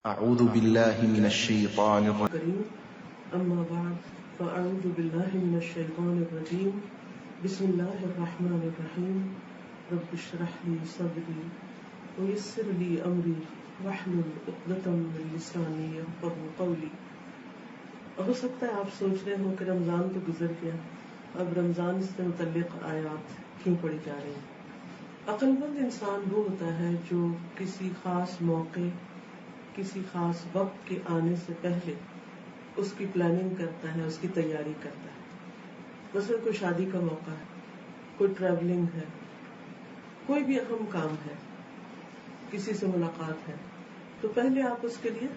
اعوذ باللہ من الشیطان الرجیم اما بعد فاعوذ باللہ من الشیطان الرجیم بسم اللہ الرحمن الرحیم رب اشرح لی صدری ویسر لی امری واحلل عقدۃ من لسانی یفقهوا قولی۔ ہو سکتا ہے آپ سوچ رہے ہو کہ رمضان تو گزر گیا، اب رمضان سے متعلق آیات کیوں پڑھی جا رہی ہیں؟ عقل مند انسان وہ ہوتا ہے جو کسی خاص موقع، کسی خاص وقت کے آنے سے پہلے اس کی پلاننگ کرتا ہے، اس کی تیاری کرتا ہے۔ مثلا کوئی شادی کا موقع ہے، کوئی ٹریولنگ ہے، کوئی بھی اہم کام ہے، کسی سے ملاقات ہے، تو پہلے آپ اس کے لیے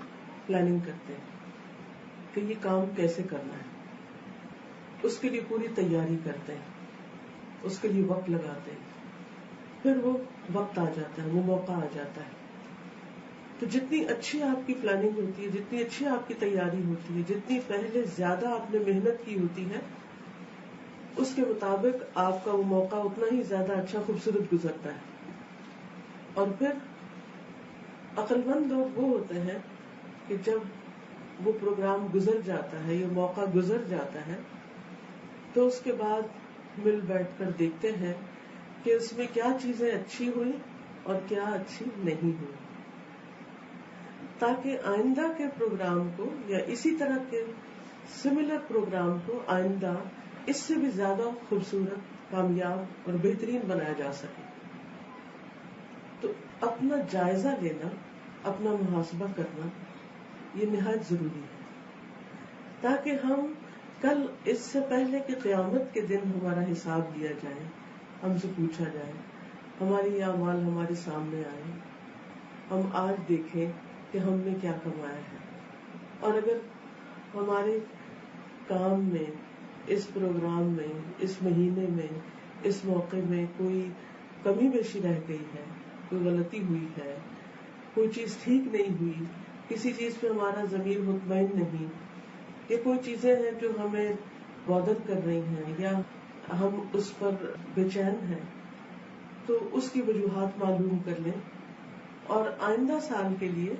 پلاننگ کرتے ہیں کہ یہ کام کیسے کرنا ہے، اس کے لیے پوری تیاری کرتے ہیں، اس کے لیے وقت لگاتے ہیں، پھر وہ وقت آ جاتا ہے، وہ موقع آ جاتا ہے۔ تو جتنی اچھی آپ کی پلاننگ ہوتی ہے، جتنی اچھی آپ کی تیاری ہوتی ہے، جتنی پہلے زیادہ آپ نے محنت کی ہوتی ہے، اس کے مطابق آپ کا وہ موقع اتنا ہی زیادہ اچھا خوبصورت گزرتا ہے۔ اور پھر عقل مند لوگ وہ ہوتے ہیں کہ جب وہ پروگرام گزر جاتا ہے، یہ موقع گزر جاتا ہے، تو اس کے بعد مل بیٹھ کر دیکھتے ہیں کہ اس میں کیا چیزیں اچھی ہوئی اور کیا اچھی نہیں ہوئی، تاکہ آئندہ کے پروگرام کو یا اسی طرح کے سملر پروگرام کو آئندہ اس سے بھی زیادہ خوبصورت، کامیاب اور بہترین بنایا جا سکے۔ تو اپنا جائزہ لینا، اپنا محاسبہ کرنا، یہ نہایت ضروری ہے، تاکہ ہم کل اس سے پہلے کہ قیامت کے دن ہمارا حساب لیا جائے، ہم سے پوچھا جائے، ہماری اعمال ہمارے سامنے آئے، ہم آج دیکھیں کہ ہم نے کیا کمایا ہے۔ اور اگر ہمارے کام میں، اس پروگرام میں، اس مہینے میں، اس موقع میں کوئی کمی بیشی رہ گئی ہے، کوئی غلطی ہوئی ہے، کوئی چیز ٹھیک نہیں ہوئی، کسی چیز پہ ہمارا ضمیر مطمئن نہیں، یا کوئی چیزیں ہیں جو ہمیں بودر کر رہی ہیں یا ہم اس پر بے چین ہیں، تو اس کی وجوہات معلوم کر لیں اور آئندہ سال کے لیے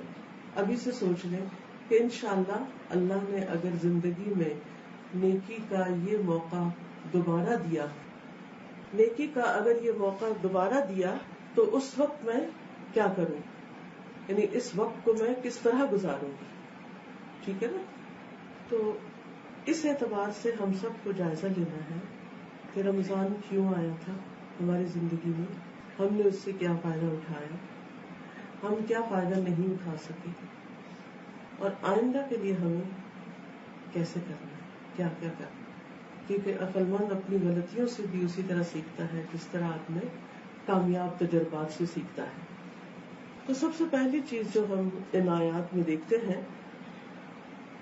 ابھی سے سوچ لیں کہ انشاءاللہ اللہ نے اگر زندگی میں نیکی کا یہ موقع دوبارہ دیا، نیکی کا اگر یہ موقع دوبارہ دیا تو اس وقت میں کیا کروں، یعنی اس وقت کو میں کس طرح گزاروں گی۔ ٹھیک ہے نا؟ تو اس اعتبار سے ہم سب کو جائزہ لینا ہے کہ رمضان کیوں آیا تھا ہماری زندگی میں، ہم نے اس سے کیا فائدہ اٹھایا، ہم کیا فائدہ نہیں اٹھا سکے، اور آئندہ کے لیے ہمیں کیسے کرنا ہے، کیا کیا کرنا ہے۔ کیونکہ عقل مند اپنی غلطیوں سے بھی اسی طرح سیکھتا ہے جس طرح آپ نے کامیاب تجربات سے سیکھتا ہے۔ تو سب سے پہلی چیز جو ہم ان آیات میں دیکھتے ہیں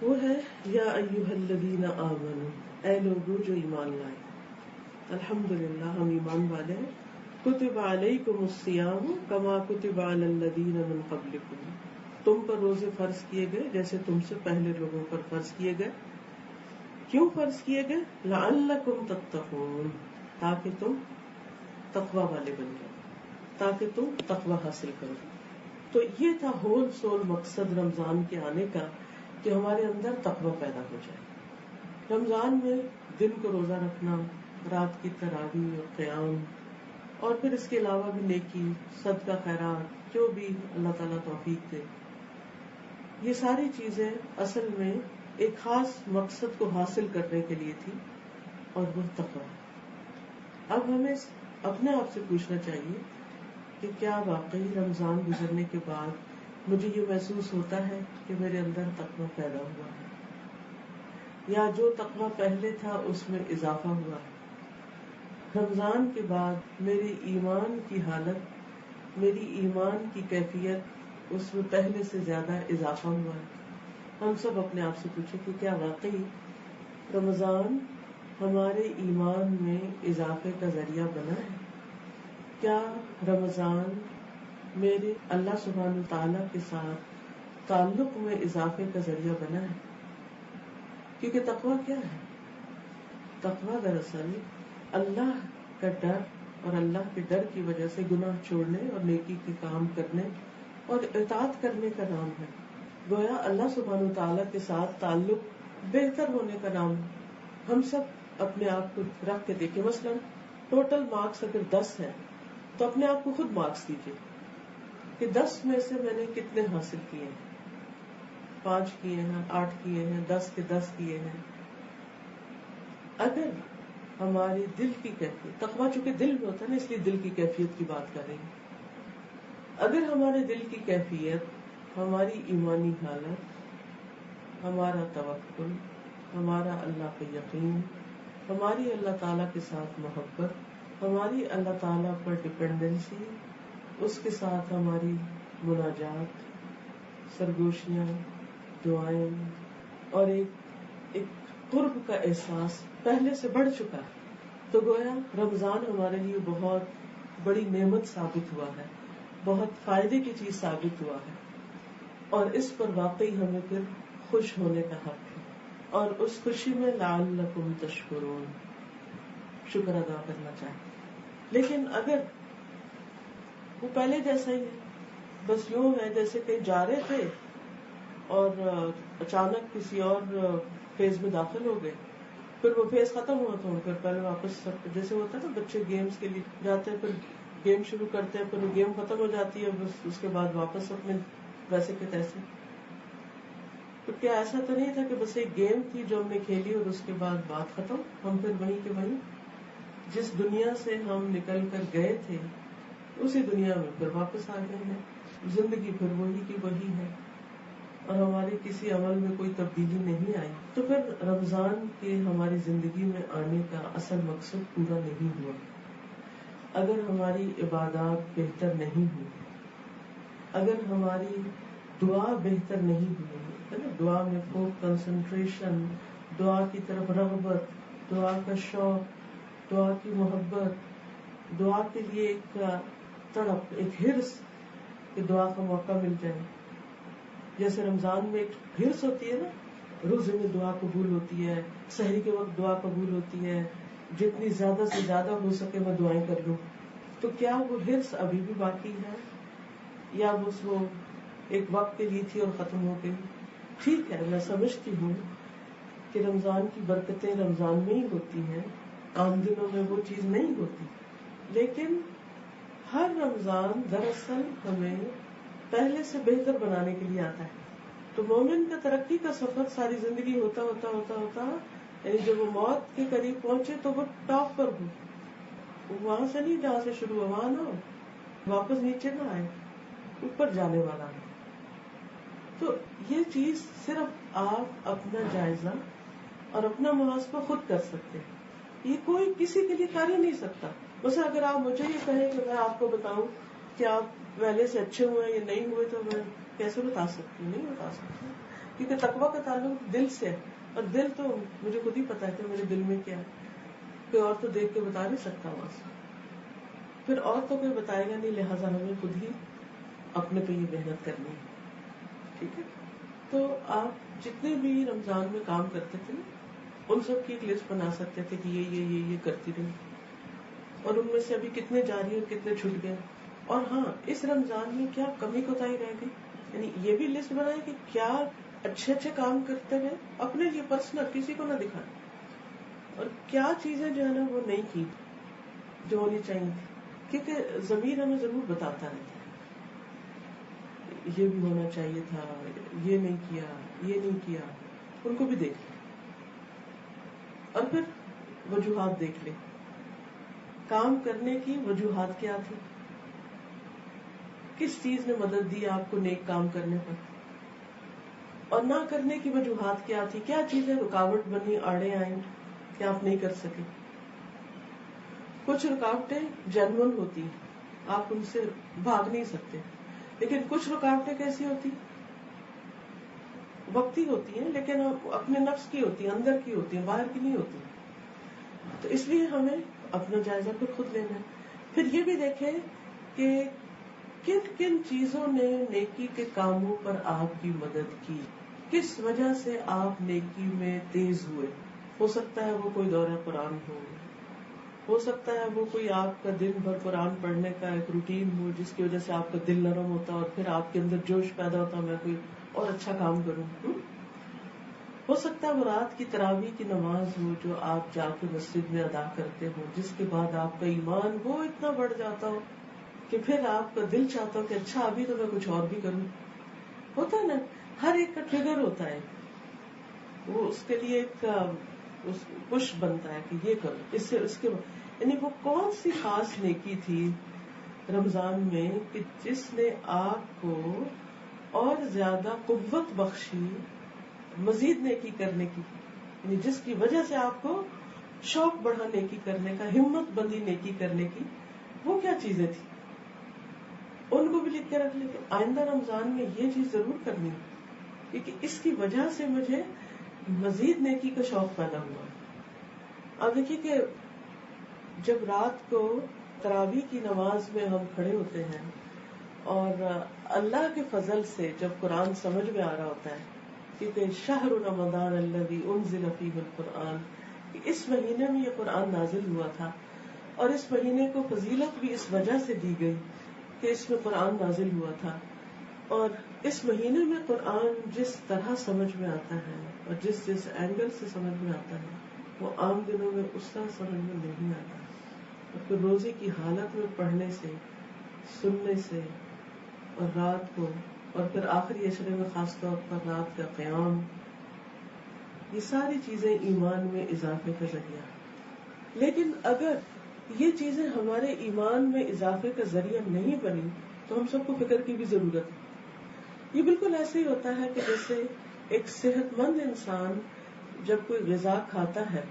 وہ ہے یا ایھا الذین آمنوا، اے لوگو جو ایمان لائے۔ الحمدللہ ہم ایمان والے ہیں۔ کتب علیکم الصیام کما کتب علی الذین من قبلکم، تم پر روزے فرض کیے گئے جیسے تم سے پہلے لوگوں پر فرض کیے گئے۔ کیوں فرض کیے گئے؟ لعلکم تتقون، تاکہ تم تقوی والے بن جاؤ، تاکہ تم تقوی حاصل کرو۔ تو یہ تھا ہول سول مقصد رمضان کے آنے کا، کہ ہمارے اندر تقوی پیدا ہو جائے۔ رمضان میں دن کو روزہ رکھنا، رات کی تراویح اور قیام، اور پھر اس کے علاوہ بھی نیکی، صدقہ، خیرات، جو بھی اللہ تعالیٰ توفیق دے، یہ ساری چیزیں اصل میں ایک خاص مقصد کو حاصل کرنے کے لیے تھی، اور وہ تقوی۔ اب ہمیں اپنے آپ سے پوچھنا چاہیے کہ کیا واقعی رمضان گزرنے کے بعد مجھے یہ محسوس ہوتا ہے کہ میرے اندر تقوی پیدا ہوا ہے، یا جو تقوی پہلے تھا اس میں اضافہ ہوا ہے۔ رمضان کے بعد میری ایمان کی حالت، میری ایمان کی کیفیت، اس میں پہلے سے زیادہ اضافہ ہوا ہے۔ ہم سب اپنے آپ سے پوچھیں کہ کیا واقعی رمضان ہمارے ایمان میں اضافے کا ذریعہ بنا ہے؟ کیا رمضان میرے اللہ سبحانہ تعالیٰ کے ساتھ تعلق میں اضافے کا ذریعہ بنا ہے؟ کیونکہ تقویٰ کیا ہے؟ تقویٰ دراصل اللہ کا ڈر، اور اللہ کے ڈر کی وجہ سے گناہ چھوڑنے اور نیکی کے کام کرنے اور اطاعت کرنے کا نام ہے۔ گویا اللہ سبحانہ وتعالیٰ کے ساتھ تعلق بہتر ہونے کا نام ہے۔ ہم سب اپنے آپ کو رکھ کے دیکھیں، مثلا ٹوٹل مارکس اگر 10 ہیں تو اپنے آپ کو خود مارکس دیجیے کہ 10 میں سے میں نے کتنے حاصل کیے ہیں، 5 کیے ہیں، 8 کیے ہیں، 10 کے 10 کیے ہیں۔ اگر ہماری دل کی کیفیت، تقویٰ چونکہ دل میں ہوتا ہے نا، اس لیے دل کی کیفیت کی بات کر رہی ہوں، اگر ہمارے دل کی کیفیت، ہماری ایمانی حالت، ہمارا توکل، ہمارا اللہ پہ یقین، ہماری اللہ تعالیٰ کے ساتھ محبت، ہماری اللہ تعالیٰ پر ڈپینڈنسی، اس کے ساتھ ہماری مناجات، سرگوشیاں، دعائیں اور ایک قرب کا احساس پہلے سے بڑھ چکا ہے، تو گویا رمضان ہمارے لیے بہت بڑی نعمت ثابت ہوا ہے، بہت فائدے کی چیز ثابت ہوا ہے، اور اس پر واقعی ہمیں پھر خوش ہونے کا حق ہے، اور اس خوشی میں لعلکم تشکرون، شکر ادا کرنا چاہیے۔ لیکن اگر وہ پہلے جیسا ہی ہے، بس یوں ہے جیسے کہ جا رہے تھے اور اچانک کسی اور فیز میں داخل ہو گئے، پھر وہ فیز ختم ہوا تو پھر پہلے واپس، جیسے ہوتا ہے نا بچے گیمز کے لیے جاتے ہیں، پھر گیم شروع کرتے ہیں، پھر وہ گیم ختم ہو جاتی ہے، بس اس کے بعد واپس اپنے ویسے کے تیسے۔ تو کیا ایسا تو نہیں تھا کہ بس ایک گیم تھی جو ہم نے کھیلی اور اس کے بعد بات ختم، ہم پھر وہیں کے وہیں، جس دنیا سے ہم نکل کر گئے تھے اسی دنیا میں پھر واپس آ گئے ہیں، زندگی پھر وہی کی وہی ہے، اور ہماری کسی عمل میں کوئی تبدیلی نہیں آئی۔ تو پھر رمضان کے ہماری زندگی میں آنے کا اصل مقصد پورا نہیں ہوا۔ اگر ہماری عبادات بہتر نہیں ہوئی، اگر ہماری دعا بہتر نہیں ہوئی، دعا میں خوب کنسنٹریشن، دعا کی طرف رغبت، دعا کا شوق، دعا کی محبت، دعا کے لیے ایک تڑپ، ایک حرص کہ دعا کا موقع مل جائے، جیسے رمضان میں ایک حرص ہوتی ہے نا، روزے میں دعا قبول ہوتی ہے، سحری کے وقت دعا قبول ہوتی ہے، جتنی زیادہ سے زیادہ ہو سکے میں دعائیں کر لوں، تو کیا وہ حرص ابھی بھی باقی ہے یا بس وہ ایک وقت کے لیے تھی اور ختم ہو گئی؟ ٹھیک ہے، میں سمجھتی ہوں کہ رمضان کی برکتیں رمضان میں ہی ہوتی ہیں، عام دنوں میں وہ چیز نہیں ہوتی، لیکن ہر رمضان دراصل ہمیں پہلے سے بہتر بنانے کے لیے آتا ہے۔ تو مومن کا ترقی کا سفر ساری زندگی ہوتا ہوتا ہوتا ہوتا یعنی جب وہ موت کے قریب پہنچے تو وہ ٹاپ پر ہو، وہاں سے نہیں جہاں سے شروع ہوا، وہاں نہ ہو، واپس نیچے نہ آئے، اوپر جانے والا ہے۔ تو یہ چیز صرف آپ اپنا جائزہ اور اپنا محاسبہ خود کر سکتے ہیں، یہ کوئی کسی کے لیے کر ہی نہیں سکتا۔ بس اگر آپ مجھے یہ کہیں کہ میں آپ کو بتاؤں کہ آپ پہلے سے اچھے ہوئے یا نہیں ہوئے، تو میں کیسے بتا سکتی ہوں؟ نہیں بتا سکتی، کیونکہ تقویٰ کا تعلق دل سے ہے، اور دل تو مجھے خود ہی پتا ہے کہ میرے دل میں کیا ہے، کوئی اور تو دیکھ کے بتا نہیں سکتا وہاں سے، پھر اور تو کوئی بتائے گا نہیں، لہٰذا ہمیں خود ہی اپنے پہ یہ محنت کرنی ہے، ٹھیک ہے؟ تو آپ جتنے بھی رمضان میں کام کرتے تھے ان سب کی ایک لسٹ بنا سکتے تھے کہ یہ کرتی رہی، اور ان میں سے ابھی کتنے جاری اور کتنے چھوٹ گئے، اور ہاں اس رمضان میں کیا کمی کوتاہی رہ گئی، یعنی یہ بھی لسٹ بنائے کہ کیا اچھے اچھے کام کرتے ہیں اپنے لیے پرسنل، کسی کو نہ دکھائیں، اور کیا چیزیں جو ہے نا وہ نہیں کی جو ہونی چاہیے تھی، کیونکہ ضمیر ہمیں ضرور بتاتا رہتا ہے یہ بھی ہونا چاہیے تھا، یہ نہیں کیا، یہ نہیں کیا، ان کو بھی دیکھ لیں اور پھر وجوہات دیکھ لیں، کام کرنے کی وجوہات کیا تھی، کس چیز نے مدد دی آپ کو نیک کام کرنے پر، اور نہ کرنے کی وجوہات کیا تھی، کیا چیزیں رکاوٹ بنی، آڑے آئیں کہ آپ نہیں کر سکے۔ کچھ رکاوٹیں جینون ہوتی ہیں، آپ ان سے بھاگ نہیں سکتے، لیکن کچھ رکاوٹیں کیسی ہوتی، وقتی ہوتی ہیں، لیکن اپنے نفس کی ہوتی ہیں، اندر کی ہوتی ہیں، باہر کی نہیں ہوتی۔ تو اس لیے ہمیں اپنا جائزہ خود لینا ہے، پھر یہ بھی دیکھیں کہ کن کن چیزوں نے نیکی کے کاموں پر آپ کی مدد کی، کس وجہ سے آپ نیکی میں تیز ہوئے۔ ہو سکتا ہے وہ کوئی دورہ قرآن ہو، ہو سکتا ہے وہ کوئی آپ کا دن بھر قرآن پڑھنے کا ایک روٹین ہو جس کی وجہ سے آپ کا دل نرم ہوتا اور پھر آپ کے اندر جوش پیدا ہوتا میں کوئی اور اچھا کام کروں. ہو سکتا ہے وہ رات کی تراویح کی نماز ہو جو آپ جا کے مسجد میں ادا کرتے ہو, جس کے بعد آپ کا ایمان وہ اتنا بڑھ جاتا ہو کہ پھر آپ کا دل چاہتا ہو کہ اچھا ابھی تو میں کچھ اور بھی کروں. ہوتا ہے نا, ہر ایک کا ٹریگر ہوتا ہے, وہ اس کے لیے ایک پش بنتا ہے کہ یہ کرو, اس سے اس کے یعنی وہ کون سی خاص نیکی تھی رمضان میں کہ جس نے آپ کو اور زیادہ قوت بخشی مزید نیکی کرنے کی, یعنی جس کی وجہ سے آپ کو شوق بڑھا نیکی کرنے کا, ہمت بندی نیکی کرنے کی, وہ کیا چیزیں تھی؟ ان کو بھی لکھ کے رکھ لیں کہ آئندہ رمضان میں یہ چیز ضرور کرنی ہے کیونکہ اس کی وجہ سے مجھے مزید نیکی کا شوق پیدا ہوا. اب دیکھیے کہ جب رات کو تراویح کی نماز میں ہم کھڑے ہوتے ہیں اور اللہ کے فضل سے جب قرآن سمجھ میں آ رہا ہوتا ہے, کیونکہ شہر رمضان الذی انزل فیہ القرآن, اس مہینے میں یہ قرآن نازل ہوا تھا, اور اس مہینے کو فضیلت بھی اس وجہ سے دی گئی کہ اس میں قرآن نازل ہوا تھا, اور اس مہینے میں قرآن جس طرح سمجھ میں آتا ہے اور جس اینگل سے سمجھ میں آتا ہے وہ عام دنوں میں اس طرح سمجھ میں نہیں آتا. اور پھر روزے کی حالت میں پڑھنے سے, سننے سے, اور رات کو, اور پھر آخری عشرے میں خاص طور پر رات کا قیام, یہ ساری چیزیں ایمان میں اضافے کا ذریعہ. لیکن اگر یہ چیزیں ہمارے ایمان میں اضافے کا ذریعہ نہیں بنی تو ہم سب کو فکر کی بھی ضرورت ہے. یہ بالکل ایسے ہی ہوتا ہے کہ جیسے ایک صحت مند انسان جب کوئی غذا کھاتا ہے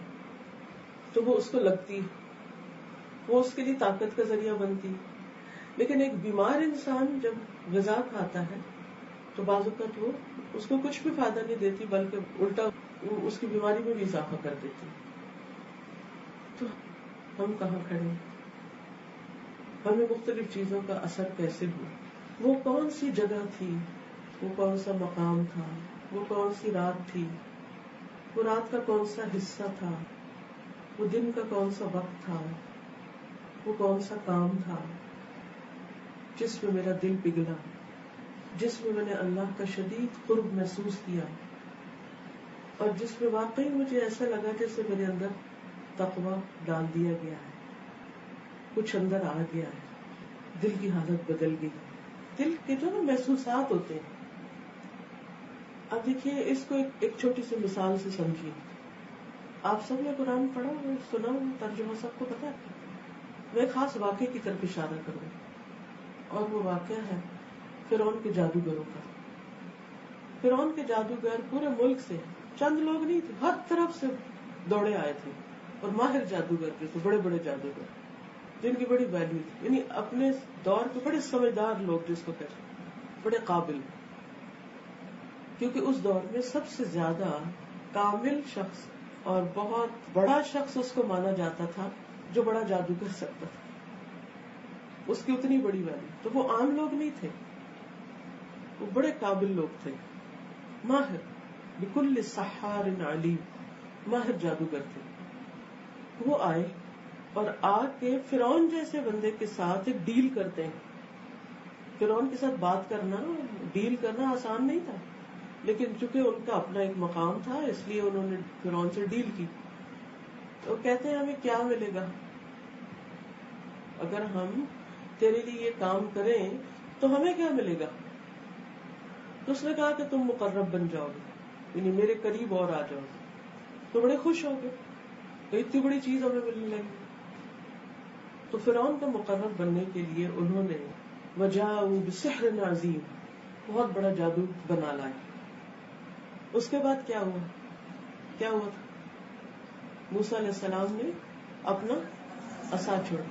تو وہ اس کو لگتی, وہ اس کے لیے طاقت کا ذریعہ بنتی, لیکن ایک بیمار انسان جب غذا کھاتا ہے تو بعض اوقات وہ اس کو کچھ بھی فائدہ نہیں دیتی بلکہ الٹا اس کی بیماری میں بھی اضافہ کر دیتی. تو ہم کہاں کھڑے, ہمیں مختلف چیزوں کا اثر کیسے ہوا, وہ کون سی جگہ تھی, وہ کون سا مقام تھا, وہ کون سی رات تھی, وہ رات کا کون سا حصہ تھا, وہ دن کا کون سا وقت تھا, وہ کون سا کام تھا جس میں میرا دل پگھلا, جس میں میں نے اللہ کا شدید قرب محسوس کیا, اور جس میں واقعی مجھے ایسا لگا جیسے میرے اندر تقویٰ ڈال دیا گیا ہے, کچھ اندر آ گیا ہے, دل کی حالت بدل گئی. دل کے جو نا محسوسات ہوتے ہیں. اب دیکھیے اس کو ایک چھوٹی سی مثال سے سمجھیے. آپ سب نے قرآن پڑھا, سنا, ترجمہ سب کو پتا ہے. میں خاص واقعے کی طرف اشارہ کروں, اور وہ واقعہ ہے فرعون کے جادوگروں کا. فرعون کے جادوگر پورے ملک سے چند لوگ نہیں تھے, ہر طرف سے دوڑے آئے تھے, اور ماہر جادوگر جو تھے, بڑے بڑے جادوگر جن کی بڑی ویلیو تھی, یعنی اپنے دور کے بڑے سمجھدار لوگ جس کو کہتے ہیں, بڑے قابل, کیونکہ اس دور میں سب سے زیادہ کامل شخص اور بہت بڑا شخص اس کو مانا جاتا تھا جو بڑا جادو کر سکتا تھا, اس کی اتنی بڑی ویلیو. تو وہ عام لوگ نہیں تھے, وہ بڑے قابل لوگ تھے, ماہر, بکل سحار علیم, ماہر جادوگر تھے. وہ آئے اور آ کے فرعون جیسے بندے کے ساتھ ایک ڈیل کرتے ہیں. فرعون کے ساتھ بات کرنا, ڈیل کرنا آسان نہیں تھا, لیکن چونکہ ان کا اپنا ایک مقام تھا اس لیے انہوں نے فرعون سے ڈیل کی. تو کہتے ہیں ہمیں کیا ملے گا اگر ہم تیرے لیے یہ کام کریں, تو ہمیں کیا ملے گا؟ تو اس نے کہا کہ تم مقرب بن جاؤ گے, یعنی میرے قریب اور آ جاؤ گے. تو بڑے خوش ہو گئے, تو اتنی بڑی چیز ہمیں ملنے لگی. تو فرعون کا مقرب بننے کے لیے انہوں نے وجاءوا بسحر عظیم, بہت بڑا جادو بنا لائے. اس کے بعد کیا ہوا تھا؟ موسیٰ علیہ السلام نے اپنا عصا چھوڑا,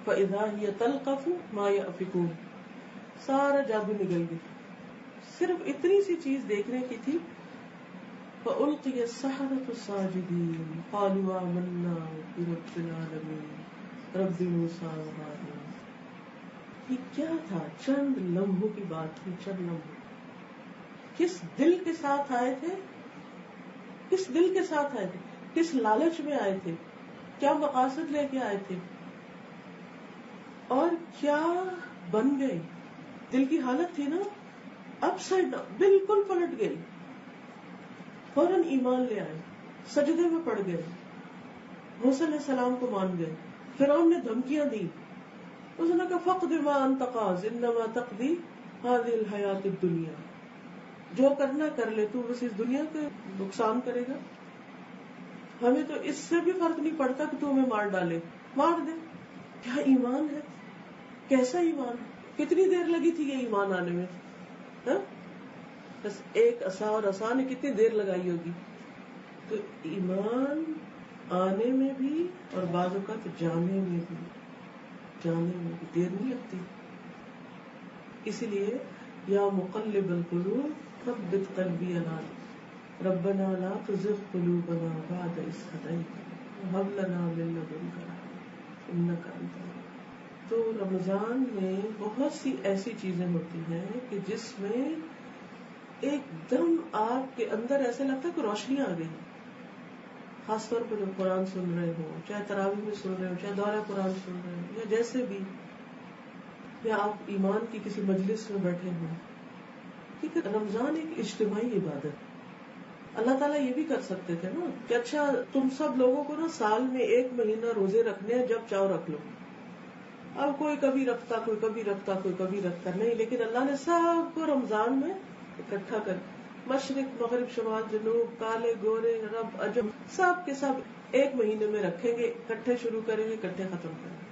فَإِذَا هِيَ تَلْقَفُ مَا يَأْفِكُونَ, سارا جادو نکل گیا. صرف اتنی سی چیز دیکھنے کی تھی. فَأُلْقِيَ السَّحَرَةُ سَاجِدِينَ قَالُوا آمَنَّا بِرَبِّ الْعَالَمِينَ رَبِّ مُوسَىٰ وَهَارُونَ. یہ کیا تھا؟ چند لمحوں کی بات تھی, چند لمحوں. کس دل کے ساتھ آئے تھے, کس دل کے ساتھ آئے تھے, کس لالچ میں آئے تھے کیا مقاصد لے کے آئے تھے اور کیا بن گئے. دل کی حالت تھی نا اپ سائڈ بالکل پلٹ گئی. فوراً ایمان لے آئے, سجدے میں پڑ گئے, موسیٰ علیہ السلام کو مان گئے. فرعون نے دھمکیاں دی, اس نے کہا فقد ما انت قاض انما تقضی هذه الحیات الدنیا, جو کرنا کر لے, تو بس اس دنیا کے نقصان کرے گا, ہمیں تو اس سے بھی فرق نہیں پڑتا کہ تو ہمیں مار ڈالے, مار دے. کیا ایمان ہے, کیسا ایمان ہے, کتنی دیر لگی تھی یہ ایمان آنے میں, ہاں؟ بس ایک عصا, اور عصا نے کتنی دیر لگائی ہوگی. تو ایمان آنے میں بھی اور بعض اوقات جانے میں بھی دیر نہیں لگتی. اسی لیے یا مقلب القلوب ثبت قلبی علی ربنا لا تزغ قلوبنا بعد إذ هديتنا وهب لنا من لدنك رحمة إنك أنت الوهاب. تو رمضان میں بہت سی ایسی چیزیں ہوتی ہیں کہ جس میں ایک دم آپ کے اندر ایسے لگتا ہے کہ روشنی آ گئی. خاص طور پر جب قرآن سن رہے ہو, چاہے تراویح میں سن رہے ہو, چاہے دورہ قرآن سن رہے ہو, یا جیسے بھی, یا آپ ایمان کی کسی مجلس میں بیٹھے ہوں. کیونکہ رمضان ایک اجتماعی عبادت. اللہ تعالیٰ یہ بھی کر سکتے تھے نا کہ اچھا تم سب لوگوں کو نا سال میں 1 مہینہ روزے رکھنے ہیں, جب چاہو رکھ لو. اب کوئی کبھی رکھتا, کوئی کبھی رکھتا, کوئی کبھی رکھتا نہیں, لیکن اللہ نے سب کو رمضان میں اکٹھا کر, مشرق مغرب شمال جنوب, کالے گورے عرب عجم, سب کے سب 1 مہینے میں رکھیں گے, اکٹھے شروع کریں گے, اکٹھے ختم کریں گے.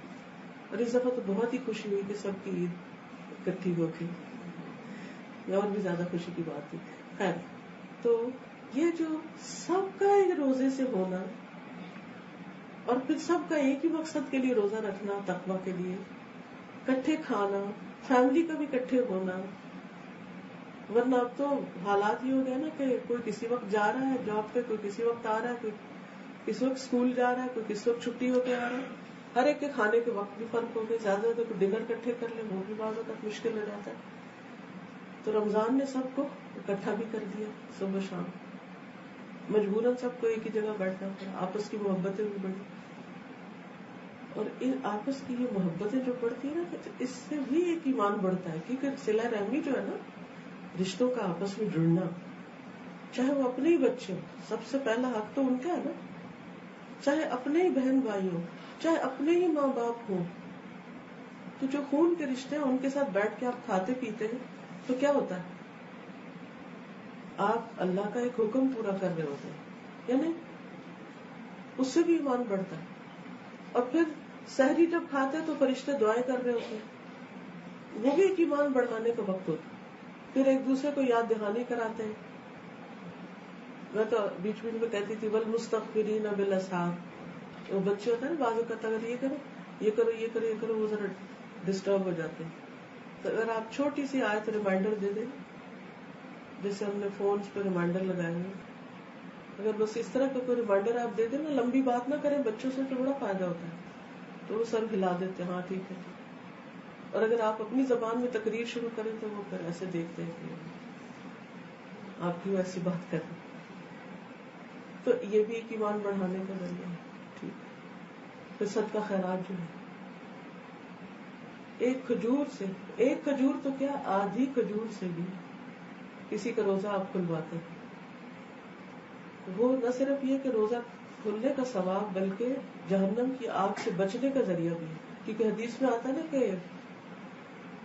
اور اس دفعہ تو بہت ہی خوشی ہوئی کہ سب کی عید اکٹھی ہو کے, اور بھی زیادہ خوشی کی بات تھی. خیر, تو یہ جو سب کا ایک روزے سے ہونا اور پھر سب کا ایک ہی مقصد کے لیے روزہ رکھنا, تقویٰ کے لیے, اکٹھے کھانا, فیملی کا بھی اکٹھے ہونا. ورنہ اب تو حالات یہ ہو گئے نا کہ کوئی کسی وقت جا رہا ہے جاب پہ, کوئی کسی وقت آ رہا ہے, کوئی کسی وقت اسکول جا رہا ہے, کوئی کسی وقت چھٹی ہو کے آ رہا ہے. ہر ایک کے کھانے کے وقت بھی فرق ہو گئے. زیادہ زیادہ کوئی ڈنر اکٹھے کر لے, وہ بھی بعض اوقات مشکل ہو جاتا ہے. تو رمضان نے سب کو اکٹھا بھی کر دیا صبح شام, مجبوراً سب کو ایک ہی جگہ بیٹھنا پڑا. آپس کی محبتیں بھی بڑھی, اور ان آپس کی یہ محبتیں جو بڑھتی ہیں نا, اس سے بھی ایک ایمان بڑھتا ہے. کیونکہ صلہ رحمی جو ہے نا, رشتوں کا آپس میں جڑنا, چاہے وہ اپنے ہی بچے ہوں, سب سے پہلا حق تو ان کا ہے نا, چاہے اپنے ہی بہن بھائی ہوں, چاہے اپنے ہی ماں باپ ہوں. تو جو خون کے رشتے ہیں ان کے ساتھ بیٹھ کے آپ کھاتے پیتے ہیں تو کیا ہوتا ہے, آپ اللہ کا ایک حکم پورا کر رہے ہوتے ہیں, یعنی اس سے بھی ایمان بڑھتا ہے. اور پھر سحری جب کھاتے ہیں تو فرشتے دعائیں کر رہے ہوتے ہیں, وہ بھی ایک ایمان بڑھانے کا وقت ہوتا ہے. پھر ایک دوسرے کو یاد دہانی کراتے ہیں. میں تو بیچ بیچ میں کہتی تھی والمستغفرین بالاسحار, وہ بچے ہوتے ہیں نا, بعض اوقات اگر یہ کرو یہ کرو یہ کرو یہ کرو, وہ ذرا ڈسٹرب ہو جاتے ہیں. تو اگر آپ چھوٹی سی آیت ریمائنڈر دے دیں, جیسے ہم نے فونز پہ ریمائنڈر لگائے ہیں, اگر بس اس طرح کا کوئی ریمائنڈر آپ دے دیں نا, لمبی بات نہ کریں, بچوں سے تو بڑا فائدہ ہوتا ہے. تو وہ سر ہلا دیتے ہیں, ہاں ٹھیک ہے. اور اگر آپ اپنی زبان میں تقریر شروع کریں تو وہ پھر ایسے دیکھتے ہیں کہ آپ کیوں ایسی بات کریں. تو یہ بھی ایک ایمان بڑھانے کا ذریعہ ہے. ٹھیک. پھر صدقہ خیرات جو ہے, ایک کھجور تو کیا, آدھی کھجور سے بھی کسی کا روزہ آپ کھلواتے ہیں. وہ نہ صرف یہ کہ روزہ کھلنے کا ثواب, بلکہ جہنم کی آگ سے بچنے کا ذریعہ بھی ہے. کیونکہ حدیث میں آتا ہے نا کہ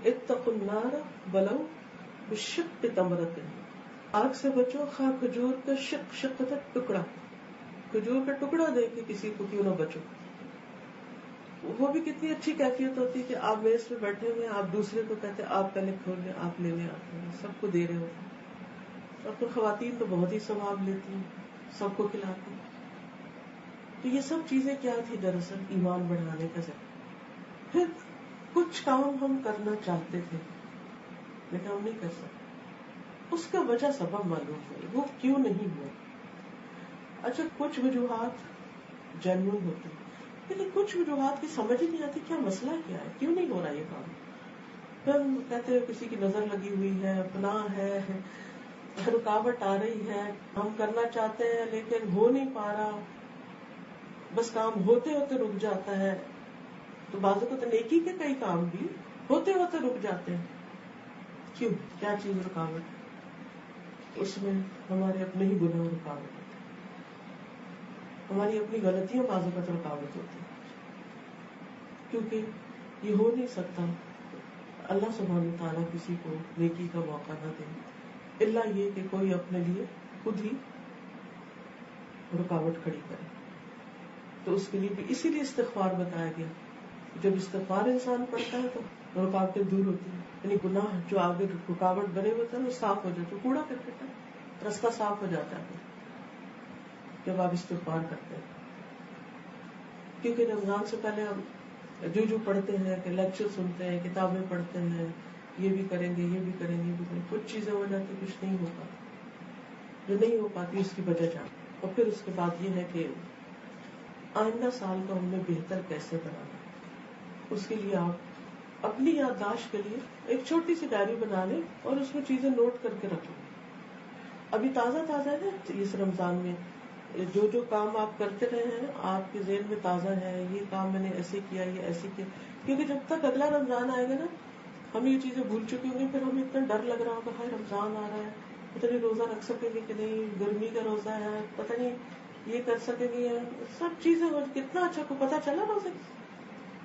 اتقوا النار ولو بشق تمرۃ, آگ سے بچو خواہ کھجور کا شق تک ٹکڑا, کھجور کا ٹکڑا دے کے کسی کو کیوں نہ بچو. وہ بھی کتنی اچھی کیفیت ہوتی ہے کہ آپ میز پہ بیٹھے ہوئے, آپ دوسرے کو کہتے ہیں آپ پہلے کھول لیں, آپ لے لیں, آپ لے لیں, سب کو دے رہے ہوتے ہیں. اور پھر خواتین تو بہت ہی ثواب لیتی ہیں, سب کو کھلاتی ہیں. تو یہ سب چیزیں کیا تھی, دراصل ایمان بڑھانے کا ذریعہ. پھر کچھ کام ہم کرنا چاہتے تھے لیکن ہم نہیں کر سکتے, اس کا وجہ سبب معلوم ہے, وہ کیوں نہیں ہوا. اچھا, کچھ وجوہات جینوئن ہوتی ہیں, لیکن کچھ وجوہات کی سمجھ ہی نہیں آتی کیا مسئلہ کیا ہے, کیوں نہیں ہو رہا یہ کام. پھر کہتے ہیں کسی کی نظر لگی ہوئی ہے, پناہ ہے, رکاوٹ آ رہی ہے, ہم کرنا چاہتے ہیں لیکن ہو نہیں پا رہا. بس کام ہوتے ہوتے رک جاتا ہے. تو بعضوں کو تو نیکی کے کئی کام بھی ہوتے ہوتے رک جاتے ہیں. کیوں؟ کیا چیز رکاوٹ ہے؟ اس میں ہمارے اپنے ہی گناہ رکاوٹ ہوتے ہیں، ہماری اپنی غلطیاں بعضوں کا رکاوٹ ہوتی ہیں. کیونکہ یہ ہو نہیں سکتا اللہ سبحانہ وتعالیٰ کسی کو نیکی کا موقع نہ دے الا یہ کہ کوئی اپنے لیے خود ہی رکاوٹ کھڑی کرے. تو اس کے لیے بھی اسی لیے استغفار بتایا گیا. جب استغفار انسان پڑھتا ہے تو رکاوٹیں دور ہوتی ہیں، یعنی گناہ جو آگے رکاوٹ بنے ہوئے تھے وہ صاف ہو جاتے، کوڑا کر دیتا ہے، راستہ صاف ہو جاتا ہے جب آپ استغفار کرتے ہیں. کیونکہ رمضان سے پہلے ہم جو پڑھتے ہیں کہ لیکچر سنتے ہیں، کتابیں پڑھتے ہیں، یہ بھی کریں گے یہ بھی کریں گے، کچھ چیزیں ہو جاتی کچھ نہیں ہو پاتی. جو نہیں ہو پاتی اس کی وجہ جان. اور پھر اس کے بعد یہ ہے کہ آئندہ سال کو ہم نے بہتر کیسے بنانا. اس کے لیے آپ اپنی یادداشت کے لیے ایک چھوٹی سی ڈائری بنا لیں اور اس میں چیزیں نوٹ کر کے رکھ لیں. ابھی تازہ ہے اس رمضان میں جو کام آپ کرتے رہے ہیں آپ کے ذہن میں تازہ ہے، یہ کام میں نے ایسے کیا یہ ایسے کیا. کیونکہ جب تک اگلا رمضان آئے گا نا ہم یہ چیزیں بھول چکے ہوں گے، پھر ہمیں اتنا ڈر لگ رہا ہوگا ہاں رمضان آ رہا ہے، پتہ نہیں روزہ رکھ سکیں گے کہ نہیں، گرمی کا روزہ ہے، پتہ نہیں یہ کر سکیں گے. سب چیزیں کتنا اچھا کو پتا چلا روزے.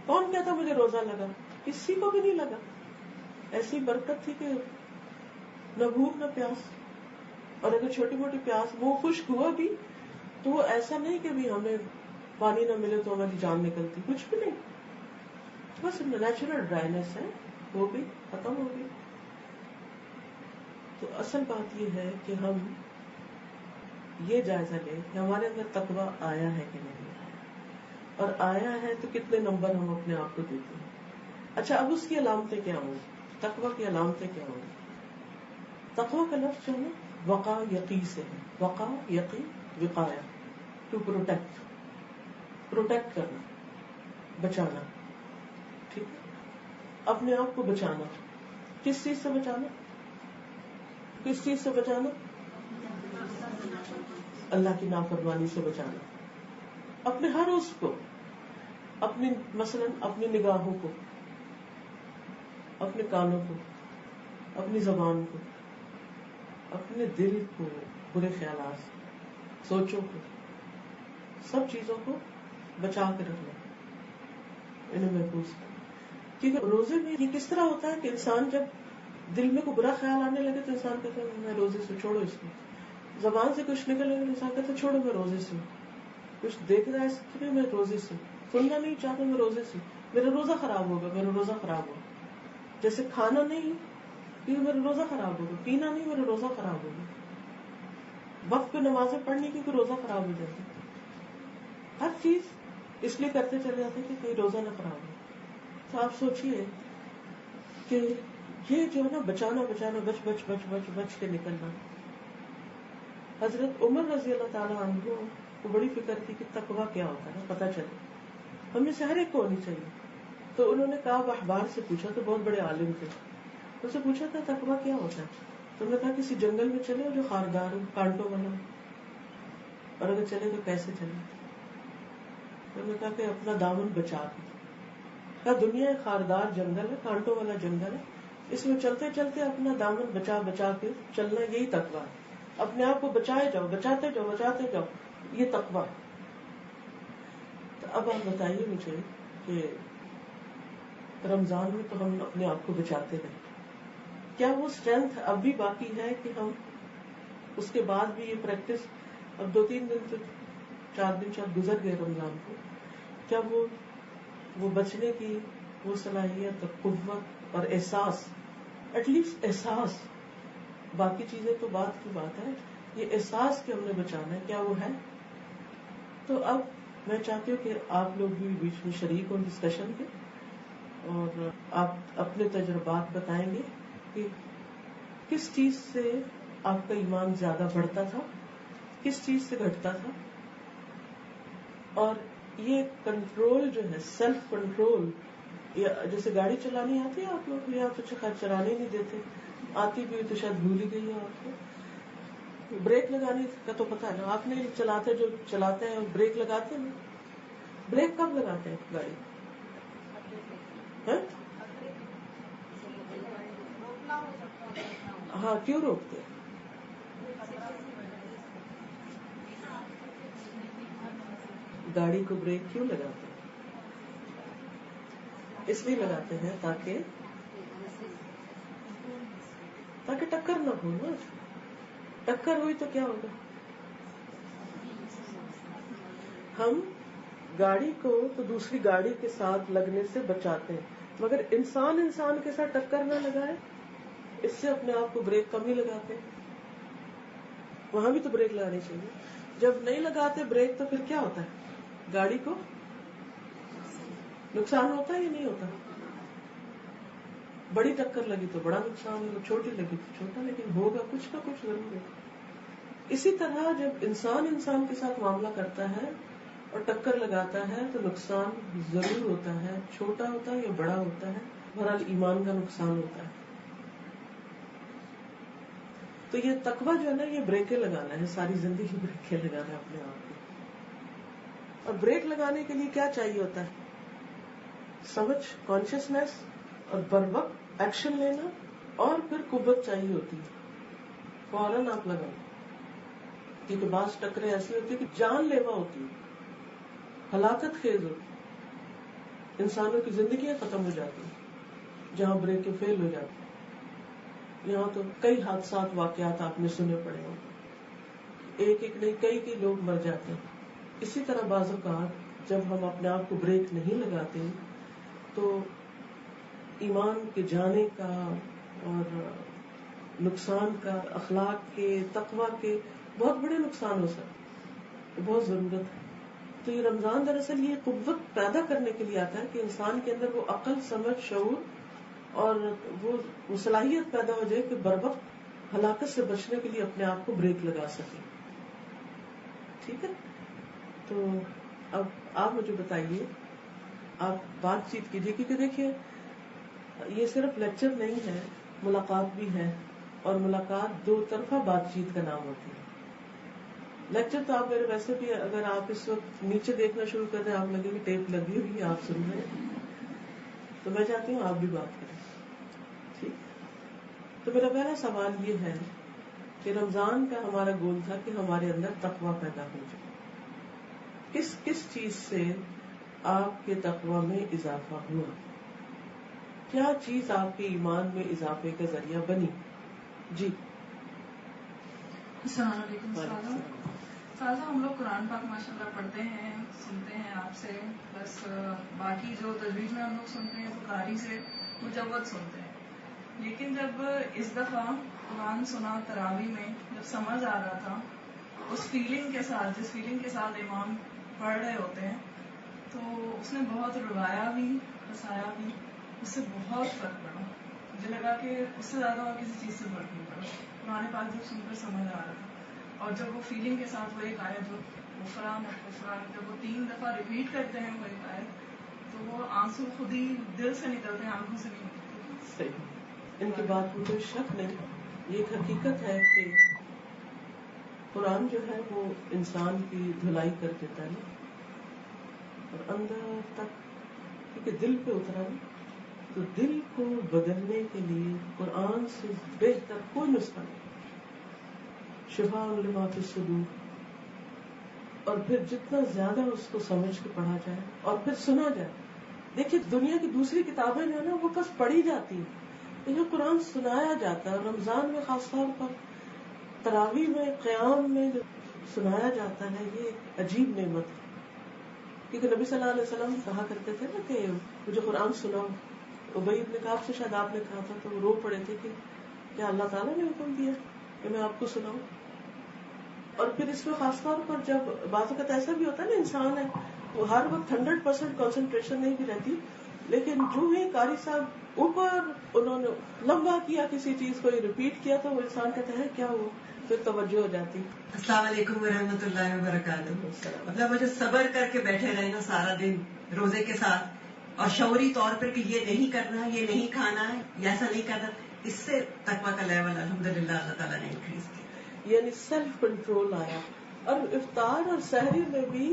کون کہتا مجھے روزہ لگا؟ کسی کو بھی نہیں لگا. ایسی برکت تھی کہ نہ بھوک نہ پیاس. اور اگر چھوٹی موٹی پیاس وہ خشک ہوا بھی تو وہ ایسا نہیں کہ بھی ہمیں پانی نہ ملے تو ہماری جان نکلتی، کچھ بھی نہیں. بس نیچرل ڈرائنس ہے، وہ بھی ختم ہو گئی. تو اصل بات یہ ہے کہ ہم یہ جائزہ لیں کہ ہمارے اندر تقویٰ آیا ہے کہ نہیں آیا، اور آیا ہے تو کتنے نمبر ہم اپنے آپ کو دیتے ہیں. اچھا اب اس کی علامتیں کیا ہوں گی؟ تقویٰ کی علامتیں کیا ہوں گی؟ تقویٰ کا لفظ جو ہے نا وقا یقی سے ہے. وقا یقی وقایا، ٹو پروٹیکٹ کرنا، بچانا. ٹھیک ہے، اپنے آپ کو بچانا. کس چیز سے بچانا؟ کس چیز سے بچانا؟ اللہ کی نافرمانی سے بچانا. اپنے ہر اس کو، اپنی مثلاً اپنی نگاہوں کو، اپنے کانوں کو، اپنی زبان کو، اپنے دل کو، برے خیالات، سوچوں کو، سب چیزوں کو بچا کے رکھنا، انہیں محفوظ کرنا. کیونکہ روزے میں یہ کس طرح ہوتا ہے کہ انسان جب دل میں کوئی برا خیال آنے لگے تو انسان کہتا ہے میں روزے سے، چھوڑو اس کو. زبان سے کچھ نکلے گا انسان کہتا ہے چھوڑو میں روزے سے. کچھ دیکھ رہا ہے میں روزے سے، سننا نہیں چاہتا میں روزے سے، میرا روزہ خراب ہوگا، میرا روزہ خراب ہوگا. جیسے کھانا نہیں کیونکہ میرا روزہ خراب ہوگا، پینا نہیں میرا روزہ خراب ہوگا، وقت پہ نمازیں پڑھنی کیونکہ روزہ خراب ہو جاتا. ہر چیز اس لیے کرتے چلے جاتے کہ کوئی روزہ نہ خراب ہو. تو آپ سوچئے کہ یہ جو ہے نا بچانا بچ بچ بچ بچ بچ کے نکلنا. حضرت عمر رضی اللہ تعالیٰ عنہ کو بڑی فکر تھی کہ تقویٰ کیا ہوتا ہے پتہ چلے، ہم میں سے ہر ایک کو ہونی چاہیے. تو انہوں نے کعب احبار سے پوچھا، تو بہت بڑے عالم تھے، ان سے پوچھا تھا تقویٰ کیا ہوتا ہے. تو انہوں نے کہا کسی جنگل میں چلے جو خاردار ہو، کانٹوں والا ہو، اور اگر چلے تو کیسے چلے. تو انہوں نے کہا کہ اپنا دامن بچا کے. کہا دنیا ایک خاردار جنگل ہے، کانٹوں والا جنگل ہے، اس میں چلتے چلتے اپنا دامن بچا بچا کے چلنا، یہی تقویٰ ہے. اپنے آپ کو بچائے جاؤ، بچاتے جاؤ بچاتے جاؤ، یہ تقویٰ ہے. تو اب آپ بتائیے مجھے کہ رمضان میں تو ہم اپنے آپ کو بچاتے رہے، کیا وہ اسٹرینتھ اب بھی باقی ہے کہ ہم اس کے بعد بھی یہ پریکٹس، اب 2-3 دن تو 4 دن شاید گزر گئے رمضان کو، کیا وہ بچنے کی وہ صلاحیت اور قوت اور احساس، ایٹ لیسٹ احساس، باقی چیزیں تو بات کی بات ہے، یہ احساس کہ ہم نے بچانا ہے، کیا وہ ہے؟ تو اب میں چاہتی ہوں کہ آپ لوگ بھی بیچ میں شریک ہوں ڈسکشن کے، اور آپ اپنے تجربات بتائیں گے کہ کس چیز سے آپ کا ایمان زیادہ بڑھتا تھا، کس چیز سے گھٹتا تھا. اور یہ کنٹرول جو ہے، سیلف کنٹرول، جیسے گاڑی چلانی آتی ہے آپ لوگ کو، یا تو خیر چلانے نہیں دیتے، آتی بھی تو شاید بھول ہی گئی ہے آپ کو. بریک لگانے کا تو پتا ہے نا، آپ نے جو چلاتے ہیں بریک لگاتے ہیں، بریک کب لگاتے ہیں گاڑی؟ ہاں کیوں روکتے ہیں؟ گاڑی کو بریک کیوں لگاتے ہیں؟ اس لیے لگاتے ہیں تاکہ ٹکر نہ ہو نا. ٹکر ہوئی تو کیا ہوگا؟ ہم گاڑی کو تو دوسری گاڑی کے ساتھ لگنے سے بچاتے ہیں، مگر انسان کے ساتھ ٹکر نہ لگائے اس سے اپنے آپ کو بریک کم ہی لگاتے ہیں. وہاں بھی تو بریک لگانی چاہیے. جب نہیں لگاتے بریک تو پھر کیا ہوتا ہے؟ گاڑی کو نقصان ہوتا ہے یا نہیں ہوتا؟ بڑی ٹکر لگی تو بڑا نقصان ہوگا، چھوٹی لگی تو چھوٹا، لیکن ہوگا کچھ نہ کچھ ضرور ہوگا. اسی طرح جب انسان کے ساتھ معاملہ کرتا ہے اور ٹکر لگاتا ہے تو نقصان ضرور ہوتا ہے، چھوٹا ہوتا ہے یا بڑا ہوتا ہے، بہرحال ایمان کا نقصان ہوتا ہے. تو یہ تقویٰ جو ہے نا، یہ بریکیں لگانا ہے، ساری زندگی بریکیں لگانا ہے اپنے آپ کو. اور بریک لگانے کے لیے کیا چاہیے ہوتا ہے؟ سمجھ، کانشیسنیس، اور بر وقت ایکشن لینا، اور پھر قوت چاہیے ہوتی ہے. فوراً آپ لگائیں، کیونکہ بعض ٹکریں ایسی ہوتی ہے کہ جان لیوا ہوتی ہے، ہلاکت خیز ہوتی ہے، انسانوں کی زندگیاں ختم ہو جاتی ہیں جہاں بریکیں فیل ہو جاتی ہیں. یہاں تو کئی حادثات، واقعات آپ نے سنے پڑے ہوں، ایک نہیں کئی لوگ مر جاتے ہیں. اسی طرح بعض اوقات جب ہم اپنے آپ کو بریک نہیں لگاتے تو ایمان کے جانے کا اور نقصان کا، اخلاق کے، تقویٰ کے بہت بڑے نقصان ہو سکتے. بہت ضرورت ہے. تو یہ رمضان دراصل یہ قوت پیدا کرنے کے لیے آتا ہے کہ انسان کے اندر وہ عقل، سمجھ، شعور اور وہ صلاحیت پیدا ہو جائے کہ بر وقت ہلاکت سے بچنے کے لیے اپنے آپ کو بریک لگا سکے. ٹھیک ہے؟ تو اب آپ مجھے بتائیے، آپ بات چیت کیجیے، کیونکہ دیکھیے یہ صرف لیکچر نہیں ہے، ملاقات بھی ہے، اور ملاقات دو طرفہ بات چیت کا نام ہوتی ہے. لیکچر تو آپ میرے ویسے بھی، اگر آپ اس وقت نیچے دیکھنا شروع کر دیں، آپ لگے گی ٹیپ لگی ہوئی ہے، آپ سن رہے ہیں. تو میں چاہتی ہوں آپ بھی بات کریں. ٹھیک. تو میرا پہلا سوال یہ ہے کہ رمضان کا ہمارا گول تھا کہ ہمارے اندر تقویٰ پیدا ہو جائے. کس کس چیز سے آپ کے تقویٰ میں اضافہ ہوا؟ کیا چیز آپ کے ایمان میں اضافے کا ذریعہ بنی؟ جی. السلام علیکم. سازا ہم لوگ قرآن پاک ماشاء اللہ پڑھتے ہیں، سنتے ہیں آپ سے، بس باقی جو تجوید میں ہم لوگ سنتے ہیں تو قاری سے مجود سنتے ہیں. لیکن جب اس دفعہ قرآن سنا تراوی میں، جب سمجھ آ رہا تھا اس فیلنگ کے ساتھ، جس فیلنگ کے ساتھ امام پڑھ رہے ہوتے ہیں، تو اس نے بہت روایا بھی، ہنسایا بھی. اس سے بہت فرق پڑا. مجھے لگا کہ اس سے زیادہ اور کسی چیز سے فرق نہیں پڑا. قرآن پاک جب سن کر سمجھ آ رہا تھا، اور جب وہ فیلنگ کے ساتھ وہ ایک آیت جو غفران جب وہ 3 دفعہ ریپیٹ کرتے ہیں وہ ایک آیت، تو وہ آنسو خود ہی دل سے نکلتے ہیں، آنکھوں سے نہیں نکلتے. صحیح. ان کی بات میں کوئی شک نہیں. یہ ایک حقیقت ہے کہ قرآن جو ہے وہ انسان کی دھلائی کر دیتا ہے نا، اور اندر تک، کیونکہ دل پہ اترا ہے. تو دل کو بدلنے کے لیے قرآن سے بہتر کوئی نسخہ نہیں. شفاء لما فی الصدور. اور پھر جتنا زیادہ اس کو سمجھ کے پڑھا جائے اور پھر سنا جائے. دیکھیے دنیا کی دوسری کتابیں جو ہے نا وہ بس پڑھی جاتی ہیں، لیکن قرآن سنایا جاتا ہے. رمضان میں خاص طور پر تراویح میں، قیام میں جو سنایا جاتا ہے، یہ ایک عجیب نعمت ہے. کیونکہ نبی صلی اللہ علیہ وسلم کہا کرتے تھے نا کہ مجھے قرآن سناؤ. ابی بن کعب سے شاید آپ نے کہا تھا، تو وہ رو پڑے تھے کہ کیا اللہ تعالیٰ نے حکم دیا کہ میں آپ کو سناؤں. اور پھر اس میں خاص طور پر جب بعض اوقات ایسا بھی ہوتا ہے نا، انسان ہے وہ ہر وقت 100% کنسنٹریشن نہیں بھی رہتی، لیکن جو ہی قاری صاحب اوپر انہوں نے لمبا کیا کسی چیز کو، ریپیٹ کیا، تو وہ انسان کہتا ہے کیا ہوا، پھر توجہ ہو جاتی. السلام علیکم ورحمۃ اللہ وبرکاتہ. مطلب مجھے صبر کر کے بیٹھے رہے نا سارا دن روزے کے ساتھ، اور شعوری طور پر کہ یہ نہیں کرنا، یہ نہیں کھانا ہے، یہ ایسا نہیں کرنا، اس سے تقویٰ کا لیول الحمدللہ اللہ تعالیٰ نے انکریز کیا. یعنی سیلف کنٹرول آیا. اور افطار اور سحری میں بھی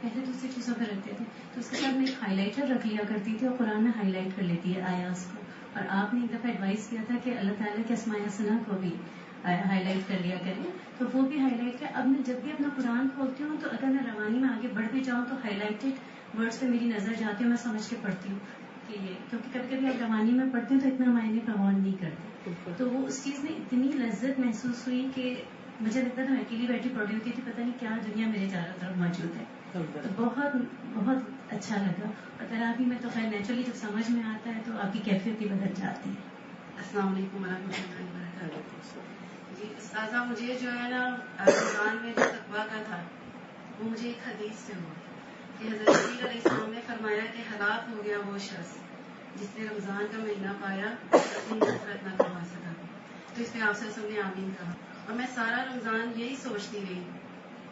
پہلے دوسری چیزوں پہ رکھتے تھے تو اس کے ساتھ میں ایک ہائی لائٹر رکھ لیا کرتی تھی اور قرآن میں ہائی لائٹ کر لیتی ہے آیات کو. اور آپ نے ایک دفعہ ایڈوائز کیا تھا کہ اللہ تعالیٰ کے اسماء حسنہ کو بھی ہائی لائٹ کر لیا کریں, تو وہ بھی ہائی لائٹ کیا. اب میں جب بھی اپنا قرآن کھولتی ہوں تو اگر میں روانی میں آگے بڑھ بھی جاؤں تو ہائی لائٹڈ ورڈس پہ میری نظر جاتی ہے, میں سمجھ کے پڑھتی ہوں کہ یہ, کیونکہ کبھی کبھی آپ روانی میں پڑھتے ہیں تو اتنا معنی پر غور نہیں کرتے. تو وہ اس چیز میں اتنی لذت محسوس ہوئی کہ مجھے لگتا تھا میں اکیلی بیٹھی پڑھی ہوتی تھی, پتہ نہیں کیا دنیا میرے چاروں طرف موجود ہے. تو بہت بہت اچھا لگا. اور تراوی میں تو خیر نیچرلی جب سمجھ میں آتا ہے تو آپ کی کیفیت بھی بدل جاتی ہے. السلام علیکم ورحمۃ اللہ وبرکاتہ. جی استاذہ, مجھے جو ہے نا رمضان میں جو تقویٰ کا تھا وہ مجھے ایک حدیث سے ہوا کہ حضرت علیہ السلام نے فرمایا کہ ہلاک ہو گیا وہ شخص جس نے رمضان کا مہینہ پایا اپنی نفرت نہ کروا سکا. تو اس پہ آپ سے سب نے آمین کہا. اور میں سارا رمضان یہی سوچتی رہی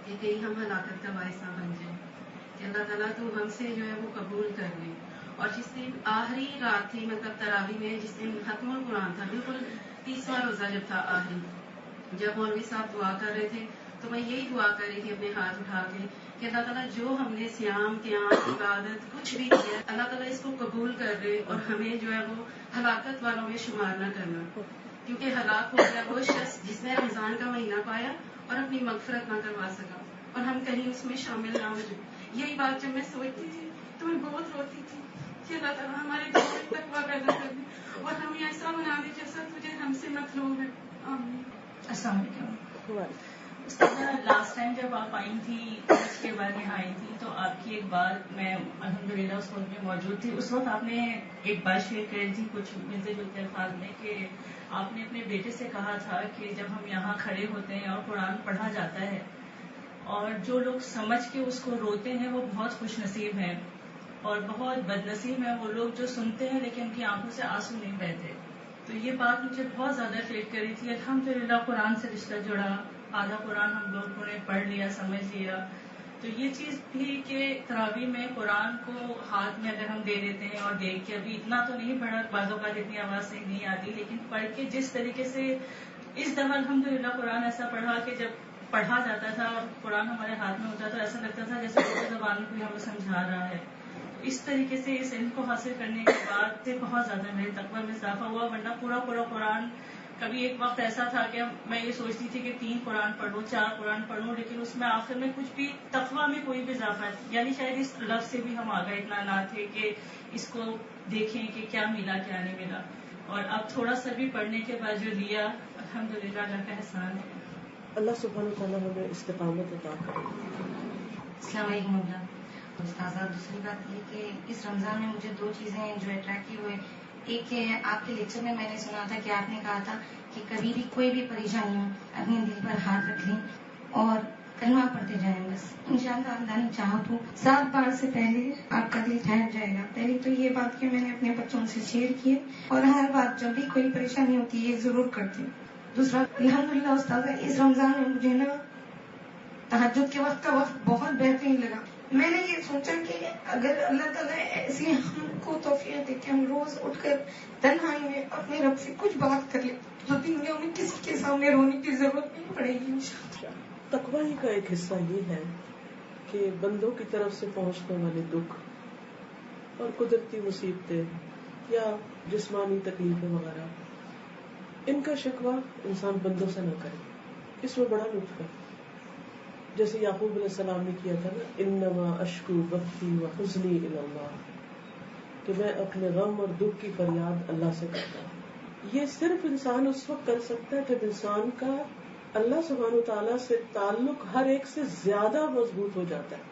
کہ کہیں ہم ہلاکت کا باعث نہ بن جائیں, کہ اللہ تعالیٰ تو ہم سے جو ہے وہ قبول کر لے. اور جس دن آخری رات تھی مطلب تراوی میں, جس دن ختم القرآن تھا, بالکل 30واں روزہ جب تھا آخری, جب مولوی صاحب دعا کر رہے تھے تو میں یہی دعا کر رہی تھی اپنے ہاتھ اٹھا کے کہ اللہ تعالیٰ جو ہم نے صیام قیام عبادت کچھ بھی کیا اللہ تعالیٰ اس کو قبول کر لے اور ہمیں جو ہے وہ ہلاکت والوں میں شمار نہ کرنا, کیونکہ ہلاک ہو گیا وہ شخص جس نے رمضان کا مہینہ پایا اور اپنی مغفرت نہ کروا سکا, اور ہم کہیں اس میں شامل نہ ہو جائیں. یہی بات جب میں سوچتی تھی تو میں بہت روتی تھی کہ اللہ تعالیٰ ہمارے دل میں تقویٰ پیدا کر دے اور ہمیں ایسا بنا دے جیسا تجھے ہم سے مطلوب ہے. آمین. السلام علیکم. لاسٹ ٹائم جب آپ آئی تھی اس کے بارے میں آئی تھی تو آپ کی ایک بات میں الحمدللہ اس وقت میں موجود تھی. اس وقت آپ نے ایک بات شیئر کری تھی کچھ ملتے جلتے الفاظ میں کہ آپ نے اپنے بیٹے سے کہا تھا کہ جب ہم یہاں کھڑے ہوتے ہیں اور قرآن پڑھا جاتا ہے اور جو لوگ سمجھ کے اس کو روتے ہیں وہ بہت خوش نصیب ہیں, اور بہت بد نصیب ہیں وہ لوگ جو سنتے ہیں لیکن ان کی آنکھوں سے آنسو نہیں بہتے. تو یہ بات مجھے بہت زیادہ افیکٹ کری تھی. الحمدللہ قرآن سے رشتہ جڑا, آدھا قرآن ہم لوگوں نے پڑھ لیا, سمجھ لیا. تو یہ چیز بھی کہ تراویح میں قرآن کو ہاتھ میں اگر ہم دے دیتے ہیں اور دیکھ کے, ابھی اتنا تو نہیں پڑھا, بعض اوقات اتنی آواز سے نہیں آتی, لیکن پڑھ کے جس طریقے سے اس دفعہ الحمدللہ قرآن ایسا پڑھا کہ جب پڑھا جاتا تھا اور قرآن ہمارے ہاتھ میں ہوتا تو ایسا لگتا تھا جیسے اردو زبان کو ہمیں سمجھا رہا ہے. اس طریقے سے اس علم کو حاصل کرنے کے بعد سے بہت زیادہ میرے تقویٰ میں اضافہ ہوا. ورنہ پورا قرآن, کبھی ایک وقت ایسا تھا کہ میں یہ سوچتی تھی کہ 3 قرآن پڑھوں 4 قرآن پڑھوں, لیکن اس میں آخر میں کچھ بھی تقویٰ میں کوئی بھی اضافہ, یعنی شاید اس لفظ سے بھی ہم آگے اتنا نہ تھے کہ اس کو دیکھیں کہ کیا ملا کیا نہیں ملا. اور اب تھوڑا سا بھی پڑھنے کے بعد جو لیا الحمدللہ اللہ کا احسان ہے. اللہ سبحانہ وتعالیٰ ہمیں استقامت عطا کرے. السلام علیکم. استاذہ, دوسری بات یہ کہ اس رمضان میں مجھے 2 چیزیں جو اٹریکٹیو ہوئے. ایک کہ آپ کے لیکچر میں نے سنا تھا کہ آپ نے کہا تھا کہ کبھی بھی کوئی بھی پریشانی ہو اپنے دل پر ہاتھ رکھ لیں اور کلمہ پڑھتے جائیں. بس انشاءاللہ اللہ نے چاہا تو 7 بار سے پہلے آپ کا دل ٹھہر جائے گا. پہلی تو یہ بات کہ میں نے اپنے بچوں سے شیئر کی اور ہر بات جب بھی کوئی پریشانی ہوتی ہے یہ ضرور کرتی ہوں. دوسرا الحمدللہ استاذہ اس رمضان میں مجھے نا تہجد کے وقت کا وقت بہت بہترین لگا. میں نے یہ سوچا کہ اگر اللہ تعالیٰ ایسی ہم کو توفیق دے کہ ہم روز اٹھ کر تنہائی میں اپنے رب سے کچھ بات کر لیں تو دنیا میں کسی کے سامنے رونے کی ضرورت نہیں پڑے گی انشاءاللہ. تقویٰ ہی کا ایک حصہ یہ ہے کہ بندوں کی طرف سے پہنچنے والے دکھ اور قدرتی مصیبتیں یا جسمانی تکلیفیں وغیرہ, ان کا شکوہ انسان بندوں سے نہ کرے. اس میں بڑا لطف ہے, جیسے یعقوب علیہ السلام نے کیا تھا نا, انما اشکو بثی وحزنی الی اللہ, کہ میں اپنے غم اور دکھ کی فریاد اللہ سے کرتا ہوں. یہ صرف انسان اس وقت کر سکتا ہے جب انسان کا اللہ سبحانہ وتعالیٰ سے تعلق ہر ایک سے زیادہ مضبوط ہو جاتا ہے.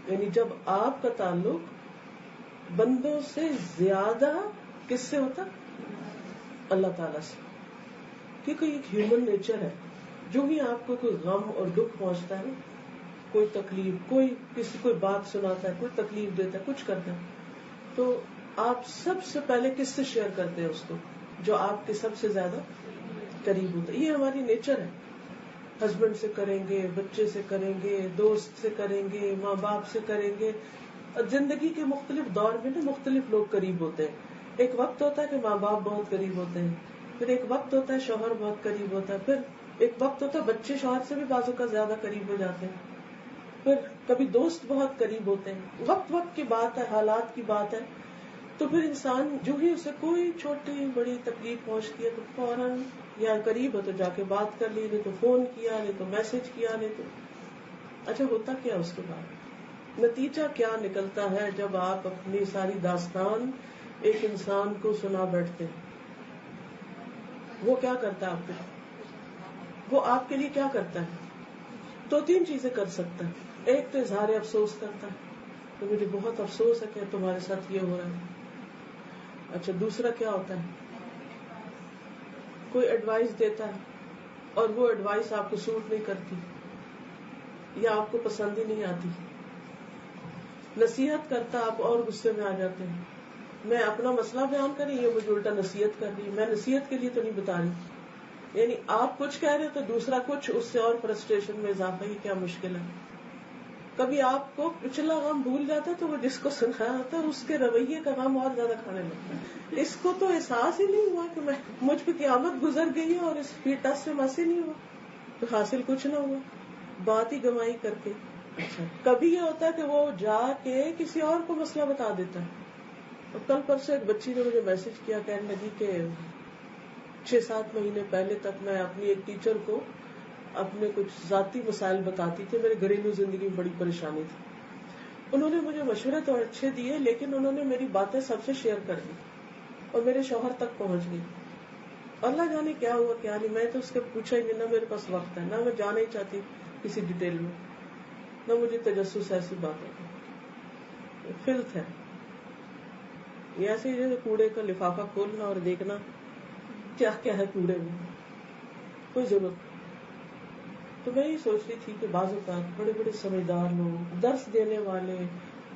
یعنی جب آپ کا تعلق بندوں سے زیادہ کس سے ہوتا, اللہ تعالیٰ سے. کیونکہ ایک ہیومن نیچر ہے, جو ہی آپ کو کوئی غم اور دکھ پہنچتا ہے, کوئی تکلیف, کوئی بات سناتا ہے, کوئی تکلیف دیتا ہے, کچھ کرتا ہے, تو آپ سب سے پہلے کس سے شیئر کرتے ہیں اس کو, جو آپ کے سب سے زیادہ قریب ہوتا ہے. یہ ہماری نیچر ہے. ہسبینڈ سے کریں گے, بچے سے کریں گے, دوست سے کریں گے, ماں باپ سے کریں گے. زندگی کے مختلف دور میں نا مختلف لوگ قریب ہوتے ہیں. ایک وقت ہوتا ہے کہ ماں باپ بہت قریب ہوتے ہیں, پھر ایک وقت ہوتا ہے شوہر بہت قریب ہوتا ہے, پھر ایک وقت ہوتا ہے بچے شوہر سے بھی بازو کا زیادہ قریب ہو جاتے ہیں. پھر کبھی دوست بہت قریب ہوتے ہیں، وقت وقت کی بات ہے، حالات کی بات ہے، تو پھر انسان جو ہی اسے کوئی چھوٹی بڑی تکلیف پہنچتی ہے تو فوراً یا قریب ہے تو جا کے بات کر لی، نہیں تو فون کیا، نہیں تو میسج کیا، نہیں تو اچھا ہوتا کیا اس کے بعد نتیجہ کیا نکلتا ہے جب آپ اپنی ساری داستان ایک انسان کو سنا بیٹھتے ہیں؟ وہ کیا کرتا ہے آپ کے لیے؟ وہ آپ کے لیے کیا کرتا ہے؟ 2-3 چیزیں کر سکتا ہے. ایک تو اظہار افسوس کرتا ہے کہ مجھے بہت افسوس ہے کہ تمہارے ساتھ یہ ہو رہا ہے. اچھا دوسرا کیا ہوتا ہے؟ کوئی ایڈوائس دیتا ہے اور وہ ایڈوائس آپ کو سوٹ نہیں کرتی یا آپ کو پسند ہی نہیں آتی. نصیحت کرتا آپ اور غصے میں آ جاتے ہیں. میں اپنا مسئلہ بیان کر رہی، یہ مجھے الٹا نصیحت کر رہی. میں نصیحت کے لیے تو نہیں بتا رہی، یعنی آپ کچھ کہہ رہے تو دوسرا کچھ، اس سے اور فرسٹریشن میں اضافہ. ہی کیا مشکل ہے. کبھی آپ کو پچھلا غم بھول جاتا ہے تو وہ جس کو سنایا ہوتا ہے اس کے رویے کا غم اور زیادہ کھانے لگتا ہے. اس کو تو احساس ہی نہیں ہوا کہ مجھ پہ قیامت گزر گئی ہے اور اس ٹس سے مس ہی نہیں ہوا، تو حاصل کچھ نہ ہوا، بات ہی گمائی کر کے. کبھی یہ ہوتا ہے کہ وہ جا کے کسی اور کو مسئلہ بتا دیتا ہے. اور کل پرسوں ایک بچی نے مجھے میسج کیا، کہنے لگی کہ 6-7 مہینے پہلے تک میں اپنی ایک ٹیچر کو اپنے کچھ ذاتی مسائل بتاتی تھی، میرے گھریلو زندگی میں بڑی پریشانی تھی. انہوں نے مجھے مشورے تو اچھے دیے لیکن انہوں نے میری باتیں سب سے شیئر کر دی اور میرے شوہر تک پہنچ گئی. اللہ جانے کیا ہوا کیا نہیں، میں تو اس کے پوچھا ہی نہیں، نہ میرے پاس وقت ہے، نہ میں جانا ہی چاہتی کسی ڈیٹیل میں، نہ مجھے تجسس ایسی باتوں کی. فلت ہے یہ، ایسے ہی کوڑے کا لفافہ کھولنا اور دیکھنا کیا کیا ہے کوڑے میں، کوئی ضرورت. تو میں یہ سوچ رہی تھی کہ بعض اوقات بڑے بڑے سمجھدار لوگ، درس دینے والے،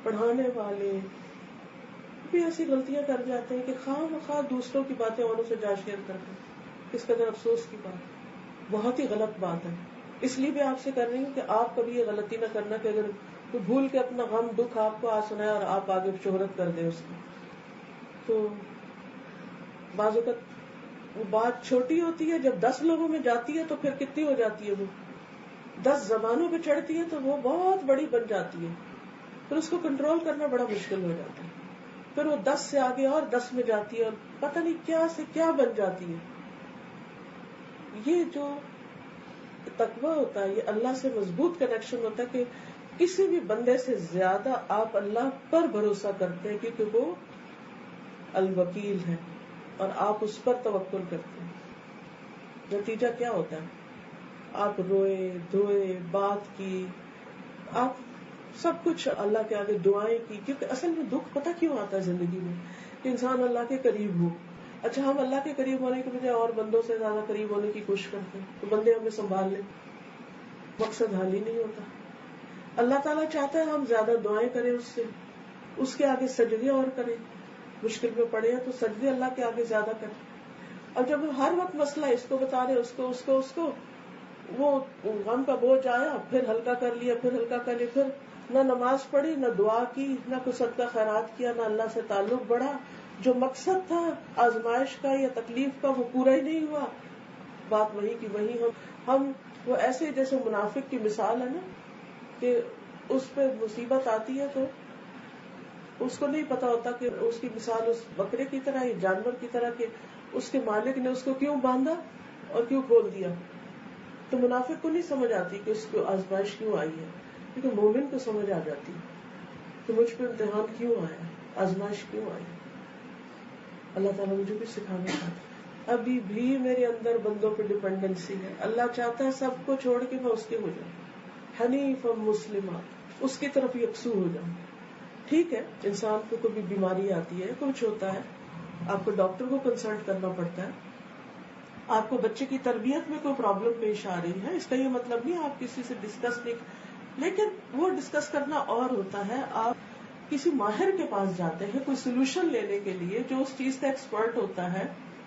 پڑھانے والے بھی ایسی غلطیاں کر جاتے ہیں کہ خواہ مخواہ دوسروں کی باتیں اوروں سے جا شیئر کرتے ہیں. اس قدر افسوس کی بات، بہت ہی غلط بات ہے. اس لیے بھی آپ سے کر رہی ہوں کہ آپ کبھی یہ غلطی نہ کرنا کہ اگر کوئی بھول کے اپنا غم دکھ آپ کو سنائے اور آپ آگے شہرت کر دیں اس کی. تو بعض اوقات وہ بات چھوٹی ہوتی ہے، جب 10 لوگوں میں جاتی ہے تو پھر کتنی ہو جاتی ہے، وہ 10 زبانوں پہ چڑھتی ہے تو وہ بہت بڑی بن جاتی ہے. پھر اس کو کنٹرول کرنا بڑا مشکل ہو جاتا ہے. پھر وہ 10 سے آگے اور 10 میں جاتی ہے اور پتہ نہیں کیا سے کیا بن جاتی ہے. یہ جو تقویٰ ہوتا ہے، یہ اللہ سے مضبوط کنیکشن ہوتا ہے کہ کسی بھی بندے سے زیادہ آپ اللہ پر بھروسہ کرتے ہیں کیونکہ وہ الوکیل ہے اور آپ اس پر توکل کرتے ہیں. نتیجہ کیا ہوتا ہے؟ آپ روئے دھوئے بات کی، آپ سب کچھ اللہ کے آگے دعائیں کی. کیونکہ اصل میں دکھ پتہ کیوں آتا ہے زندگی میں کہ انسان اللہ کے قریب ہو. اچھا ہم اللہ کے قریب ہونے کے بجائے اور بندوں سے زیادہ قریب ہونے کی کوشش کرتے ہیں تو بندے ہمیں سنبھال لیں، مقصد حل ہی نہیں ہوتا. اللہ تعالیٰ چاہتا ہے ہم زیادہ دعائیں کریں اس سے، اس کے آگے سجدے اور کریں، مشکل میں پڑے ہیں تو سجدے اللہ کے آگے زیادہ کریں. اور جب ہر وقت مسئلہ اس کو بتا رہے اس کو وہ غم کا بوجھ آیا پھر ہلکا کر لیا، پھر ہلکا کر لیا، پھر نہ نماز پڑھی، نہ دعا کی، نہ کوئی صدقہ خیرات کیا، نہ اللہ سے تعلق بڑھا. جو مقصد تھا آزمائش کا یا تکلیف کا وہ پورا ہی نہیں ہوا. بات وہی کی وہی. ہم وہ ایسے جیسے منافق کی مثال ہے نا کہ اس پہ مصیبت آتی ہے تو اس کو نہیں پتا ہوتا کہ اس کی مثال اس بکرے کی طرح یا جانور کی طرح کہ اس کے مالک نے اس کو کیوں باندھا اور کیوں کھول دیا. تو منافق کو نہیں سمجھ آتی کہ اس کو آزمائش کیوں آئی ہے، لیکن مومن کو سمجھ آ جاتی کہ مجھ پہ امتحان کیوں آیا، آزمائش کیوں آئی. اللہ تعالیٰ مجھے بھی سکھانا چاہتا ہے. ابھی بھی میرے اندر بندوں پہ ڈیپینڈنسی ہے. اللہ چاہتا ہے سب کو چھوڑ کے میں اس کے ہو جاؤں، حنیف مسلمہ، اس کی طرف یکسو ہو جاؤں. ٹھیک ہے انسان کو کوئی بیماری آتی ہے، کچھ ہوتا ہے، آپ کو ڈاکٹر کو کنسلٹ کرنا پڑتا ہے. آپ کو بچے کی تربیت میں کوئی پرابلم پیش آ رہی ہے، اس کا یہ مطلب نہیں آپ کسی سے ڈسکس نہیں، لیکن وہ ڈسکس کرنا اور ہوتا ہے. آپ کسی ماہر کے پاس جاتے ہیں کوئی سولوشن لینے کے لیے جو اس چیز کا ایکسپرٹ ہوتا ہے.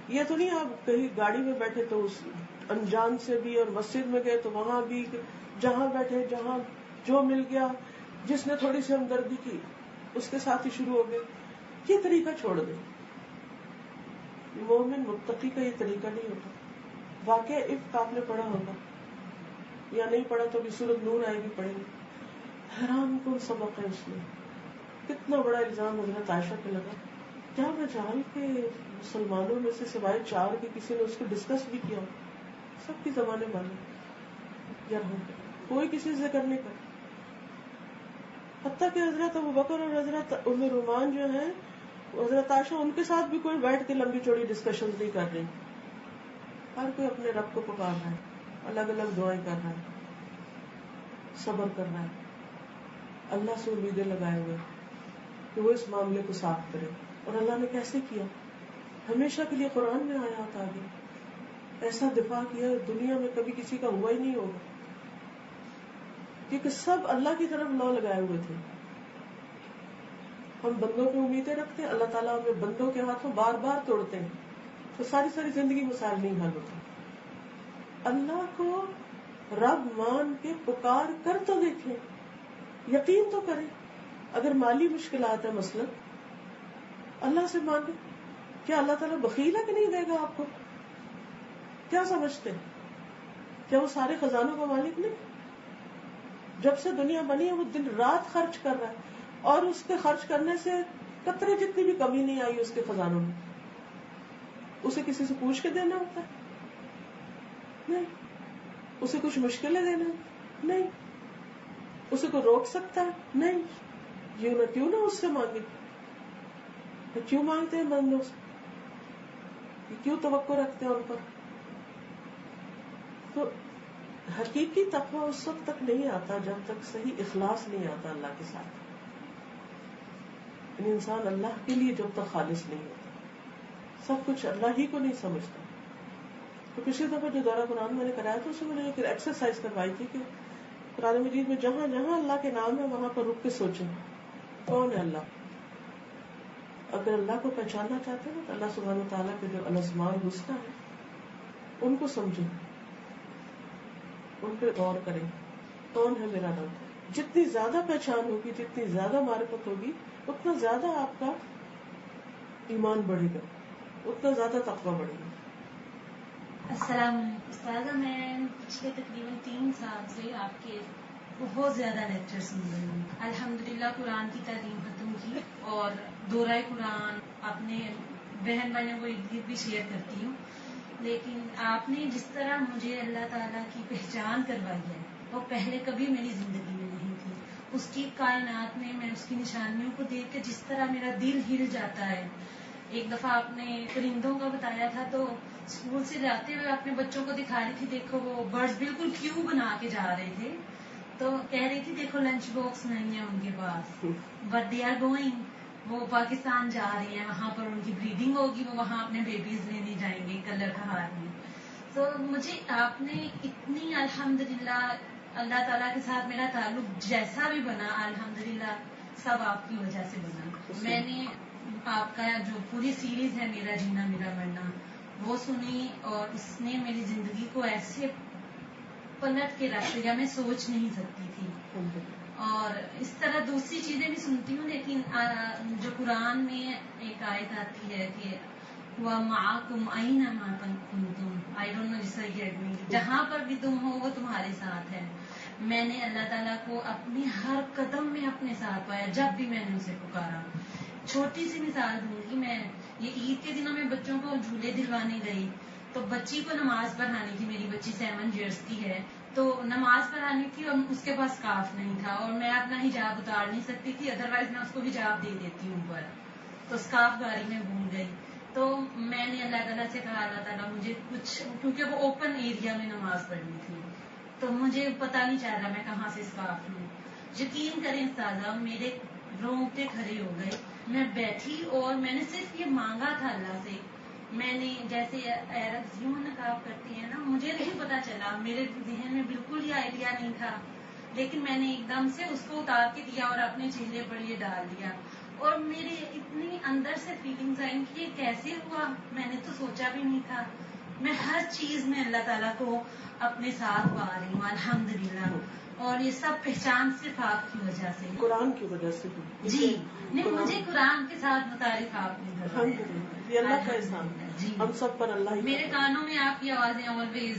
یہ تو نہیں آپ کہیں گاڑی میں بیٹھے تو اس انجان سے بھی، اور مسجد میں گئے تو وہاں بھی، جہاں بیٹھے جہاں جو مل گیا، جس نے تھوڑی سی ہمدردی کی اس کے ساتھ ہی شروع ہو گئے. یہ طریقہ چھوڑ دیں. مومن متقی کا یہ طریقہ نہیں ہوتا. واقعہ عفق آپ نے پڑھا ہوگا یا نہیں پڑھا تو بھی سورۃ نور آئے گی، پڑھیں گے. حیران کن سبق ہے اس میں. کتنا بڑا الزام حضرت عائشہ پہ لگا. کیا مجال کہ مسلمانوں میں سے سوائے 4 کے کسی نے اس کو ڈسکس بھی کیا. سب کی زبانیں بند یا کوئی کسی سے ذکر نہیں کرتا. حتیٰ کہ حضرت ابوبکر اور حضرت ام رومان جو ہیں حضرت عائشہ ان کے ساتھ بھی کوئی بیٹھ کے لمبی چوڑی ڈسکشن نہیں کر رہی. ہر کوئی اپنے رب کو پکار رہا ہے, الگ الگ دعائیں کر رہا ہے, صبر کر رہا ہے, اللہ سے امیدیں لگائے ہوئے کہ وہ اس معاملے کو صاف کرے. اور اللہ نے کیسے کیا؟ ہمیشہ کے لیے قرآن میں آیات آ گئی, ایسا دفاع کیا دنیا میں کبھی کسی کا ہوا ہی نہیں ہوگا, کیونکہ سب اللہ کی طرف لو لگائے ہوئے تھے. ہم بندوں پہ امیدیں رکھتے ہیں, اللہ تعالیٰ ہمیں بندوں کے ہاتھوں بار بار توڑتے ہیں, تو ساری ساری زندگی مسائل نہیں حل ہوتے. اللہ کو رب مان کے پکار کر تو دیکھیں, یقین تو کریں. اگر مالی مشکلات ہے مثلا اللہ سے مانگے. کیا اللہ تعالیٰ بخیل ہے کہ نہیں دے گا آپ کو؟ کیا سمجھتے ہیں؟ کیا وہ سارے خزانوں کا مالک نہیں؟ جب سے دنیا بنی ہے وہ دن رات خرچ کر رہا ہے, اور اس کے خرچ کرنے سے قطرے جتنی بھی کمی نہیں آئی اس کے خزانوں میں. اسے کسی سے پوچھ کے دینا ہوتا ہے؟ نہیں. اسے کچھ مشکلیں دینا نہیں. اسے کو روک سکتا ہے؟ نہیں. کیوں نہ اس سے مانگے. کیوں مانگتے ہیں بندوں سے؟ کیوں توقع رکھتے ہیں ان پر؟ تو حقیقی تقویٰ اس وقت تک نہیں آتا جب تک صحیح اخلاص نہیں آتا اللہ کے ساتھ. یعنی انسان اللہ کے لیے جب تک خالص نہیں ہوتا, سب کچھ اللہ ہی کو نہیں سمجھتا. تو پچھلی دفعہ جو دورہ قرآن میں نے کرایا تھا اس میں نے ایک ایکسرسائز کروائی تھی کہ قرآن مجید میں جہاں جہاں اللہ کے نام ہے وہاں پر رک کے سوچیں کون ہے اللہ. اگر اللہ کو پہچاننا چاہتے ہیں تو اللہ سبحانہ وتعالیٰ کے جو الاسماء الحسنی ہے ان کو سمجھیں, ان پہ غور کریں کون ہے میرا رب. جتنی زیادہ پہچان ہوگی, جتنی زیادہ معرفت ہوگی, اتنا زیادہ آپ کا ایمان بڑھے گا, اتنا زیادہ تقویٰ بڑھے گا. السلام علیکم استاذہ, میں پچھلے تقریباً 3 سال سے آپ کے بہت زیادہ لیکچر سن رہی ہوں. الحمدللہ قرآن کی تعلیم ختم کی اور دورہ قرآن اپنے بہن بھائیوں کو ارد گرد بھی شیئر کرتی ہوں. لیکن آپ نے جس طرح مجھے اللہ تعالیٰ کی پہچان کروائی ہے وہ پہلے کبھی میری زندگی میں نہیں تھی. اس کی کائنات میں اس کی نشانیوں کو دیکھ کے جس طرح میرا دل ہل جاتا ہے. ایک دفعہ آپ نے پرندوں کا بتایا تھا تو اسکول سے جاتے ہوئے اپنے بچوں کو دکھا رہی تھی, دیکھو وہ برڈز بالکل کیو بنا کے جا رہے تھے, تو کہہ رہی تھی دیکھو لنچ باکس نہیں ہے ان کے پاس, بٹ دے آر گوئنگ. وہ پاکستان جا رہی ہیں, وہاں پر ان کی بریڈنگ ہوگی, وہ وہاں اپنے بیبیز لینے جائیں گے کلر بہار میں. تو مجھے آپ نے اتنی الحمدللہ اللہ تعالیٰ کے ساتھ میرا تعلق جیسا بھی بنا الحمدللہ سب آپ کی وجہ سے بنا. میں نے آپ کا جو پوری سیریز ہے میرا جینا میرا مرنا وہ سنی اور اس نے میری زندگی کو ایسے پلٹ کے رکھ دیا میں سوچ نہیں سکتی تھی. اور اس طرح دوسری چیزیں بھی سنتی ہوں, لیکن جو قرآن میں ایک آیت آتی ہے کہ وَمَعَكُمْ أَيْنَمَا كُنْتُمْ, آئی ڈونٹ نو جس جہاں پر بھی تم ہو وہ تمہارے ساتھ ہے. میں نے اللہ تعالیٰ کو اپنی ہر قدم میں اپنے ساتھ پایا جب بھی میں نے اسے پکارا. چھوٹی سی مثال دوں گی میں, یہ عید کے دنوں میں بچوں کو جھولے دلوانے گئی تو بچی کو نماز پڑھانی تھی, میری بچی 7 ایئرس کی ہے, تو نماز پڑھانی تھی اور اس کے پاس سکارف نہیں تھا اور میں اپنا حجاب اتار نہیں سکتی تھی, ادروائز میں اس کو حجاب دے دیتی ہوں اوپر, تو سکارف گاڑی میں بھول گئی. تو میں نے اللہ تعالیٰ سے کہا اللہ تعالیٰ مجھے کچھ, کیونکہ وہ اوپن ایریا میں نماز پڑھنی تھی تو مجھے پتا نہیں چل رہا میں کہاں سے سکارف لوں. یقین کریں استاذہ میرے رونگٹے کھڑے ہو گئے. میں بیٹھی اور میں نے صرف یہ مانگا تھا اللہ سے. میں نے جیسے عورت یوں نقاب کرتی ہے نا, مجھے نہیں پتا چلا, میرے ذہن میں بالکل یہ آئیڈیا نہیں تھا, لیکن میں نے ایک دم سے اس کو اتار کے دیا اور اپنے چہرے پر یہ ڈال دیا اور میرے اتنی اندر سے فیلنگز آئیں کہ یہ کیسے ہوا, میں نے تو سوچا بھی نہیں تھا. میں ہر چیز میں اللہ تعالیٰ کو اپنے ساتھ پا رہی ہوں الحمدللہ, اور یہ سب پہچان صرف آپ کی وجہ سے, قرآن کی وجہ سے. جی نہیں, مجھے قرآن کے ساتھ متعارف آپ نے یہ اللہ کا احسان ہے, جی ہم سب پر اللہ ہی. میرے کانوں میں آپ کی آوازیں آلویز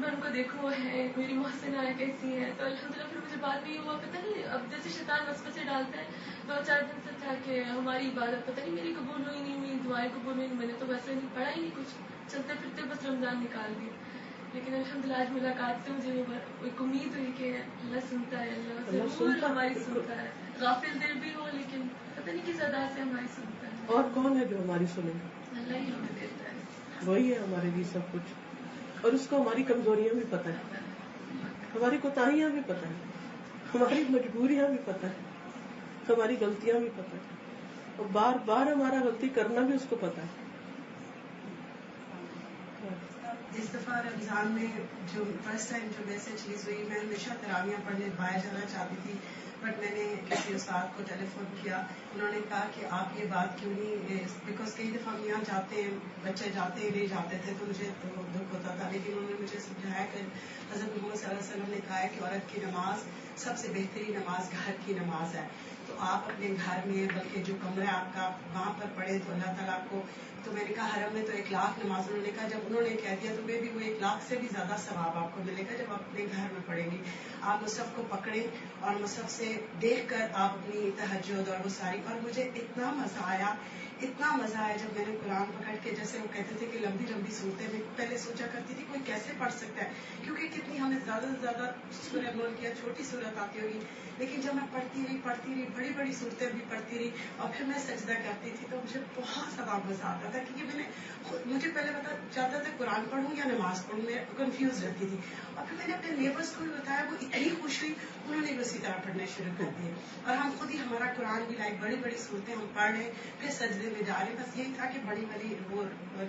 میں ان کو دیکھوں ہے میری محسنہ کیسی ہے، تو الحمدللہ پھر مجھے بعد میں یہ ہوا پتہ نہیں اب جیسے شیطان وسوسے ڈالتا ہے 2-4 دن سے تھا کہ ہماری عبادت پتہ نہیں میری قبول ہوئی نہیں ہوئی، دعائیں قبول ہوئی نہیں، میں نے تو ویسے نہیں پڑھا ہی نہیں کچھ، چلتے پھرتے بس رمضان نکال دیا. لیکن الحمدللہ آج ملاقات سے مجھے ایک امید ہوئی کہ اللہ سنتا ہے، اللہ ضرور ہماری سنتا ہے، غافل دل بھی ہو لیکن پتہ نہیں کس ادا سے ہماری سنتا ہے. اور کون ہے جو ہماری سنے؟ اللہ ہی ہمیں دیتا ہے، وہی ہے ہمارے لیے سب کچھ. اور اس کو ہماری کمزوریاں بھی پتہ ہے، ہماری کوتاہیاں بھی پتہ ہے، ہماری مجبوریاں بھی پتہ ہے، ہماری غلطیاں بھی پتہ ہے، اور بار بار ہمارا غلطی کرنا بھی اس کو پتہ ہے. اس دفعہ رمضان میں جو فرسٹ ٹائم جو ویسے چیز ہوئی، میں ہمیشہ تراویاں پڑھنے باہر جانا چاہتی تھی، بٹ میں نے کسی استاد کو ٹیلی فون کیا، انہوں نے کہا کہ آپ یہ بات کیوں نہیں، بیکاز کئی دفعہ ہم یہاں جاتے ہیں بچے جاتے ہیں نہیں جاتے تھے تو مجھے تو دکھ ہوتا تھا، لیکن انہوں نے مجھے سمجھایا کہ حضرت محمد صلی اللہ علیہ وسلم نے کہا ہے کہ عورت کی نماز سب سے بہترین نماز گھر کی نماز ہے، تو آپ اپنے گھر میں بلکہ جو کمرہ آپ کا وہاں پر پڑھیں تو اللہ تعالیٰ آپ کو. تو میں نے کہا حرم میں تو 1,00,000 نماز، انہوں نے کہا جب انہوں نے کہہ دیا تو میں بھی وہ 1,00,000 سے بھی زیادہ ثواب آپ کو ملے گا جب آپ اپنے گھر میں پڑھیں گی. آپ مصحف کو پکڑیں اور مصحف سے دیکھ کر آپ اپنی تہجد اور وہ ساری، اور مجھے اتنا مزہ آیا جب میں نے قرآن پکڑ کے، جیسے وہ کہتے تھے کہ لمبی لمبی صورتیں، میں پہلے سوچا کرتی تھی کوئی کیسے پڑھ سکتا ہے کیونکہ کتنی ہمیں زیادہ سے زیادہ سورہ ملک یا چھوٹی صورت آتی ہوگی، لیکن جب میں پڑھتی رہی بڑی بڑی صورتیں بھی پڑھتی رہی اور پھر میں سجدہ کرتی تھی تو مجھے بہت زیادہ مزہ آتا تھا، کیونکہ میں نے مجھے پہلے پتا چلتا تھا قرآن پڑھوں یا نماز پڑھوں، میں کنفیوز رہتی تھی، اور پھر میں نے اپنے نیبرس کو بھی بتایا، وہ اتنی خوش ہوئی، انہوں نے بھی اسی طرح پڑھنے شروع کر دیے، اور ہم خود ہی ہمارا قرآن بھی بڑی بڑی صورتیں ہم پڑھ رہے پھر سجدے میں جا رہے ہیں، بس یہی تھا کہ بڑی بڑی وہ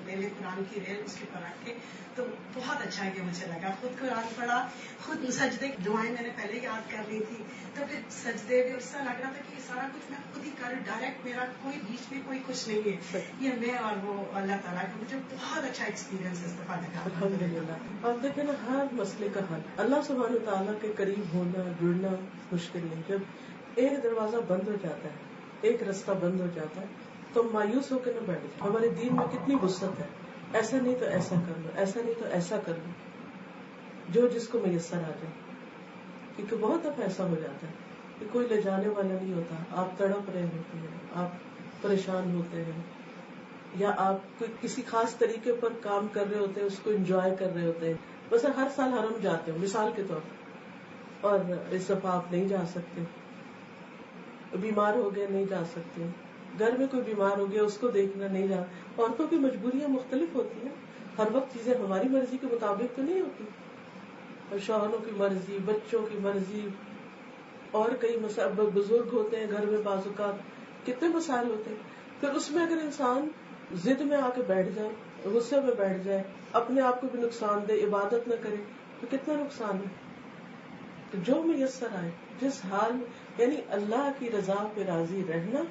میرے قرآن کی ریل اس کے پر رکھ کے، تو بہت اچھا یہ مجھے لگا، خود قرآن پڑھا، خود سجدے کی دعائیں میں نے پہلے یاد کر لی تھی، تو پھر سجدے بھی اس سے لگ رہا تھا کہ یہ سارا کچھ میں خود ہی کر ڈائریکٹ، میرا کوئی بیچ میں کوئی کچھ نہیں ہے، یہ میں اور وہ اللہ تعالیٰ کا، مجھے بہت اچھا ایکسپیرینس اس دفعہ لگا. الحمدللہ. اب دیکھیں نا ہر مسئلے کا حل اللہ سبحانہ تعالیٰ کے قریب ہونا جڑنا مشکل نہیں. جب ایک دروازہ بند ہو جاتا ہے، ایک رستہ بند ہو جاتا ہے تو مایوس ہو کے نہ بیٹھ جائے. ہمارے دین میں کتنی وسعت ہے، ایسا نہیں تو ایسا کر لو، ایسا نہیں تو ایسا کر لو، جو جس کو میسر آ جائے. کیونکہ بہت اب ایسا ہو جاتا ہے کہ کوئی لے جانے والا نہیں ہوتا، آپ تڑپ رہے ہوتے ہیں، آپ پریشان ہوتے ہیں، یا آپ کوئی کسی خاص طریقے پر کام کر رہے ہوتے ہیں، اس کو انجوائے کر رہے ہوتے ہیں. بس ہر سال حرم جاتے ہیں مثال کے طور پر، اور اس دفعہ آپ نہیں جا سکتے، بیمار ہو گئے نہیں جا سکتے، گھر میں کوئی بیمار ہو گیا اس کو دیکھنا نہیں جا. عورتوں کی مجبوریاں مختلف ہوتی ہیں، ہر وقت چیزیں ہماری مرضی کے مطابق تو نہیں ہوتی، اور شوہروں کی مرضی، بچوں کی مرضی، اور کئی بزرگ ہوتے ہیں گھر میں، بعض اوقات کتنے مسائل ہوتے ہیں. پھر اس میں اگر انسان ضد میں آ کے بیٹھ جائے، غصے میں بیٹھ جائے، اپنے آپ کو بھی نقصان دے، عبادت نہ کرے تو کتنا نقصان ہے. تو جو میسر آئے جس حال میں، یعنی اللہ کی رضا پہ راضی رہنا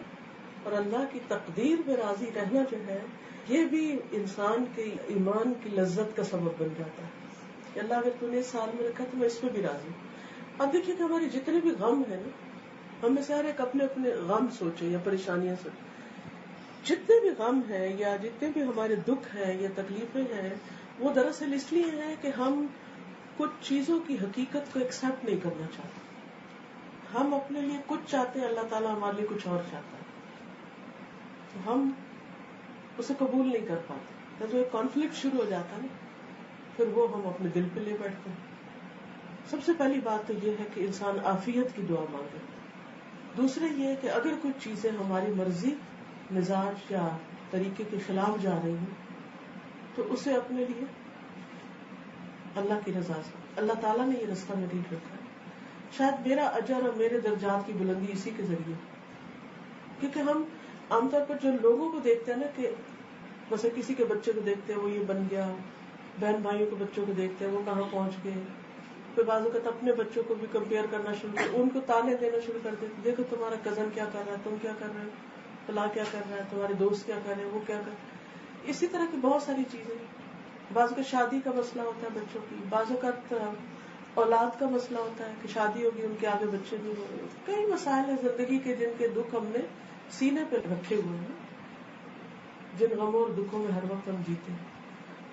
اور اللہ کی تقدیر پہ راضی رہنا جو ہے، یہ بھی انسان کے ایمان کی لذت کا سبب بن جاتا ہے کہ اللہ اگر تو نے اس سال میں رکھا تو میں اس پہ بھی راضی ہوں. اب دیکھیے کہ ہمارے جتنے بھی غم ہیں نا، ہم میں سے ہر ایک اپنے اپنے غم سوچے یا پریشانیاں سوچے. جتنے بھی غم ہیں یا جتنے بھی ہمارے دکھ ہیں یا تکلیفیں ہیں، وہ دراصل اس لیے ہیں کہ ہم کچھ چیزوں کی حقیقت کو ایکسپٹ نہیں کرنا چاہتے. ہم اپنے لیے کچھ چاہتے ہیں، اللہ تعالیٰ ہمارے لیے کچھ اور چاہتا ہے، تو ہم اسے قبول نہیں کر پاتے. تو ایک کانفلکٹ شروع ہو جاتا ہے نا، پھر وہ ہم اپنے دل پہ لے بیٹھتے ہیں. سب سے پہلی بات تو یہ ہے کہ انسان عافیت کی دعا مانگے. دوسرے یہ کہ اگر کچھ چیزیں ہماری مرضی، مزاج یا طریقے کے خلاف جا رہی ہیں تو اسے اپنے لیے اللہ کی رضا سے، اللہ تعالیٰ نے یہ رستہ میرے لیے رکھا ہے، شاید میرا اجر اور میرے درجات کی بلندی اسی کے ذریعے. کیونکہ ہم عام طور پر جو لوگوں کو دیکھتے ہیں نا، کہ بس کسی کے بچے کو دیکھتے ہیں وہ یہ بن گیا، بہن بھائیوں کے بچوں کو دیکھتے ہیں وہ کہاں پہنچ گئے، پھر بعض اوقات اپنے بچوں کو بھی کمپیئر کرنا شروع کر، ان کو تانے دینا شروع کر دیتے، دیکھو تمہارا کزن کیا کر رہا ہے، تم کیا کر رہے ہو، فلاں کیا کر رہا ہے، تمہارے دوست کیا کر رہے ہیں، وہ کیا کر. اسی طرح کی بہت ساری چیزیں. بعض اوقات شادی کا مسئلہ ہوتا ہے بچوں کی، بعض اوقات اولاد کا مسئلہ ہوتا ہے کہ شادی ہوگی ان کے آگے بچے نہیں ہو رہے. کئی مسائل ہیں زندگی کے جن کے دکھ ہم نے سینے پہ رکھے ہوئے ہیں، جن غموں اور دکھوں میں ہر وقت ہم جیتے ہیں.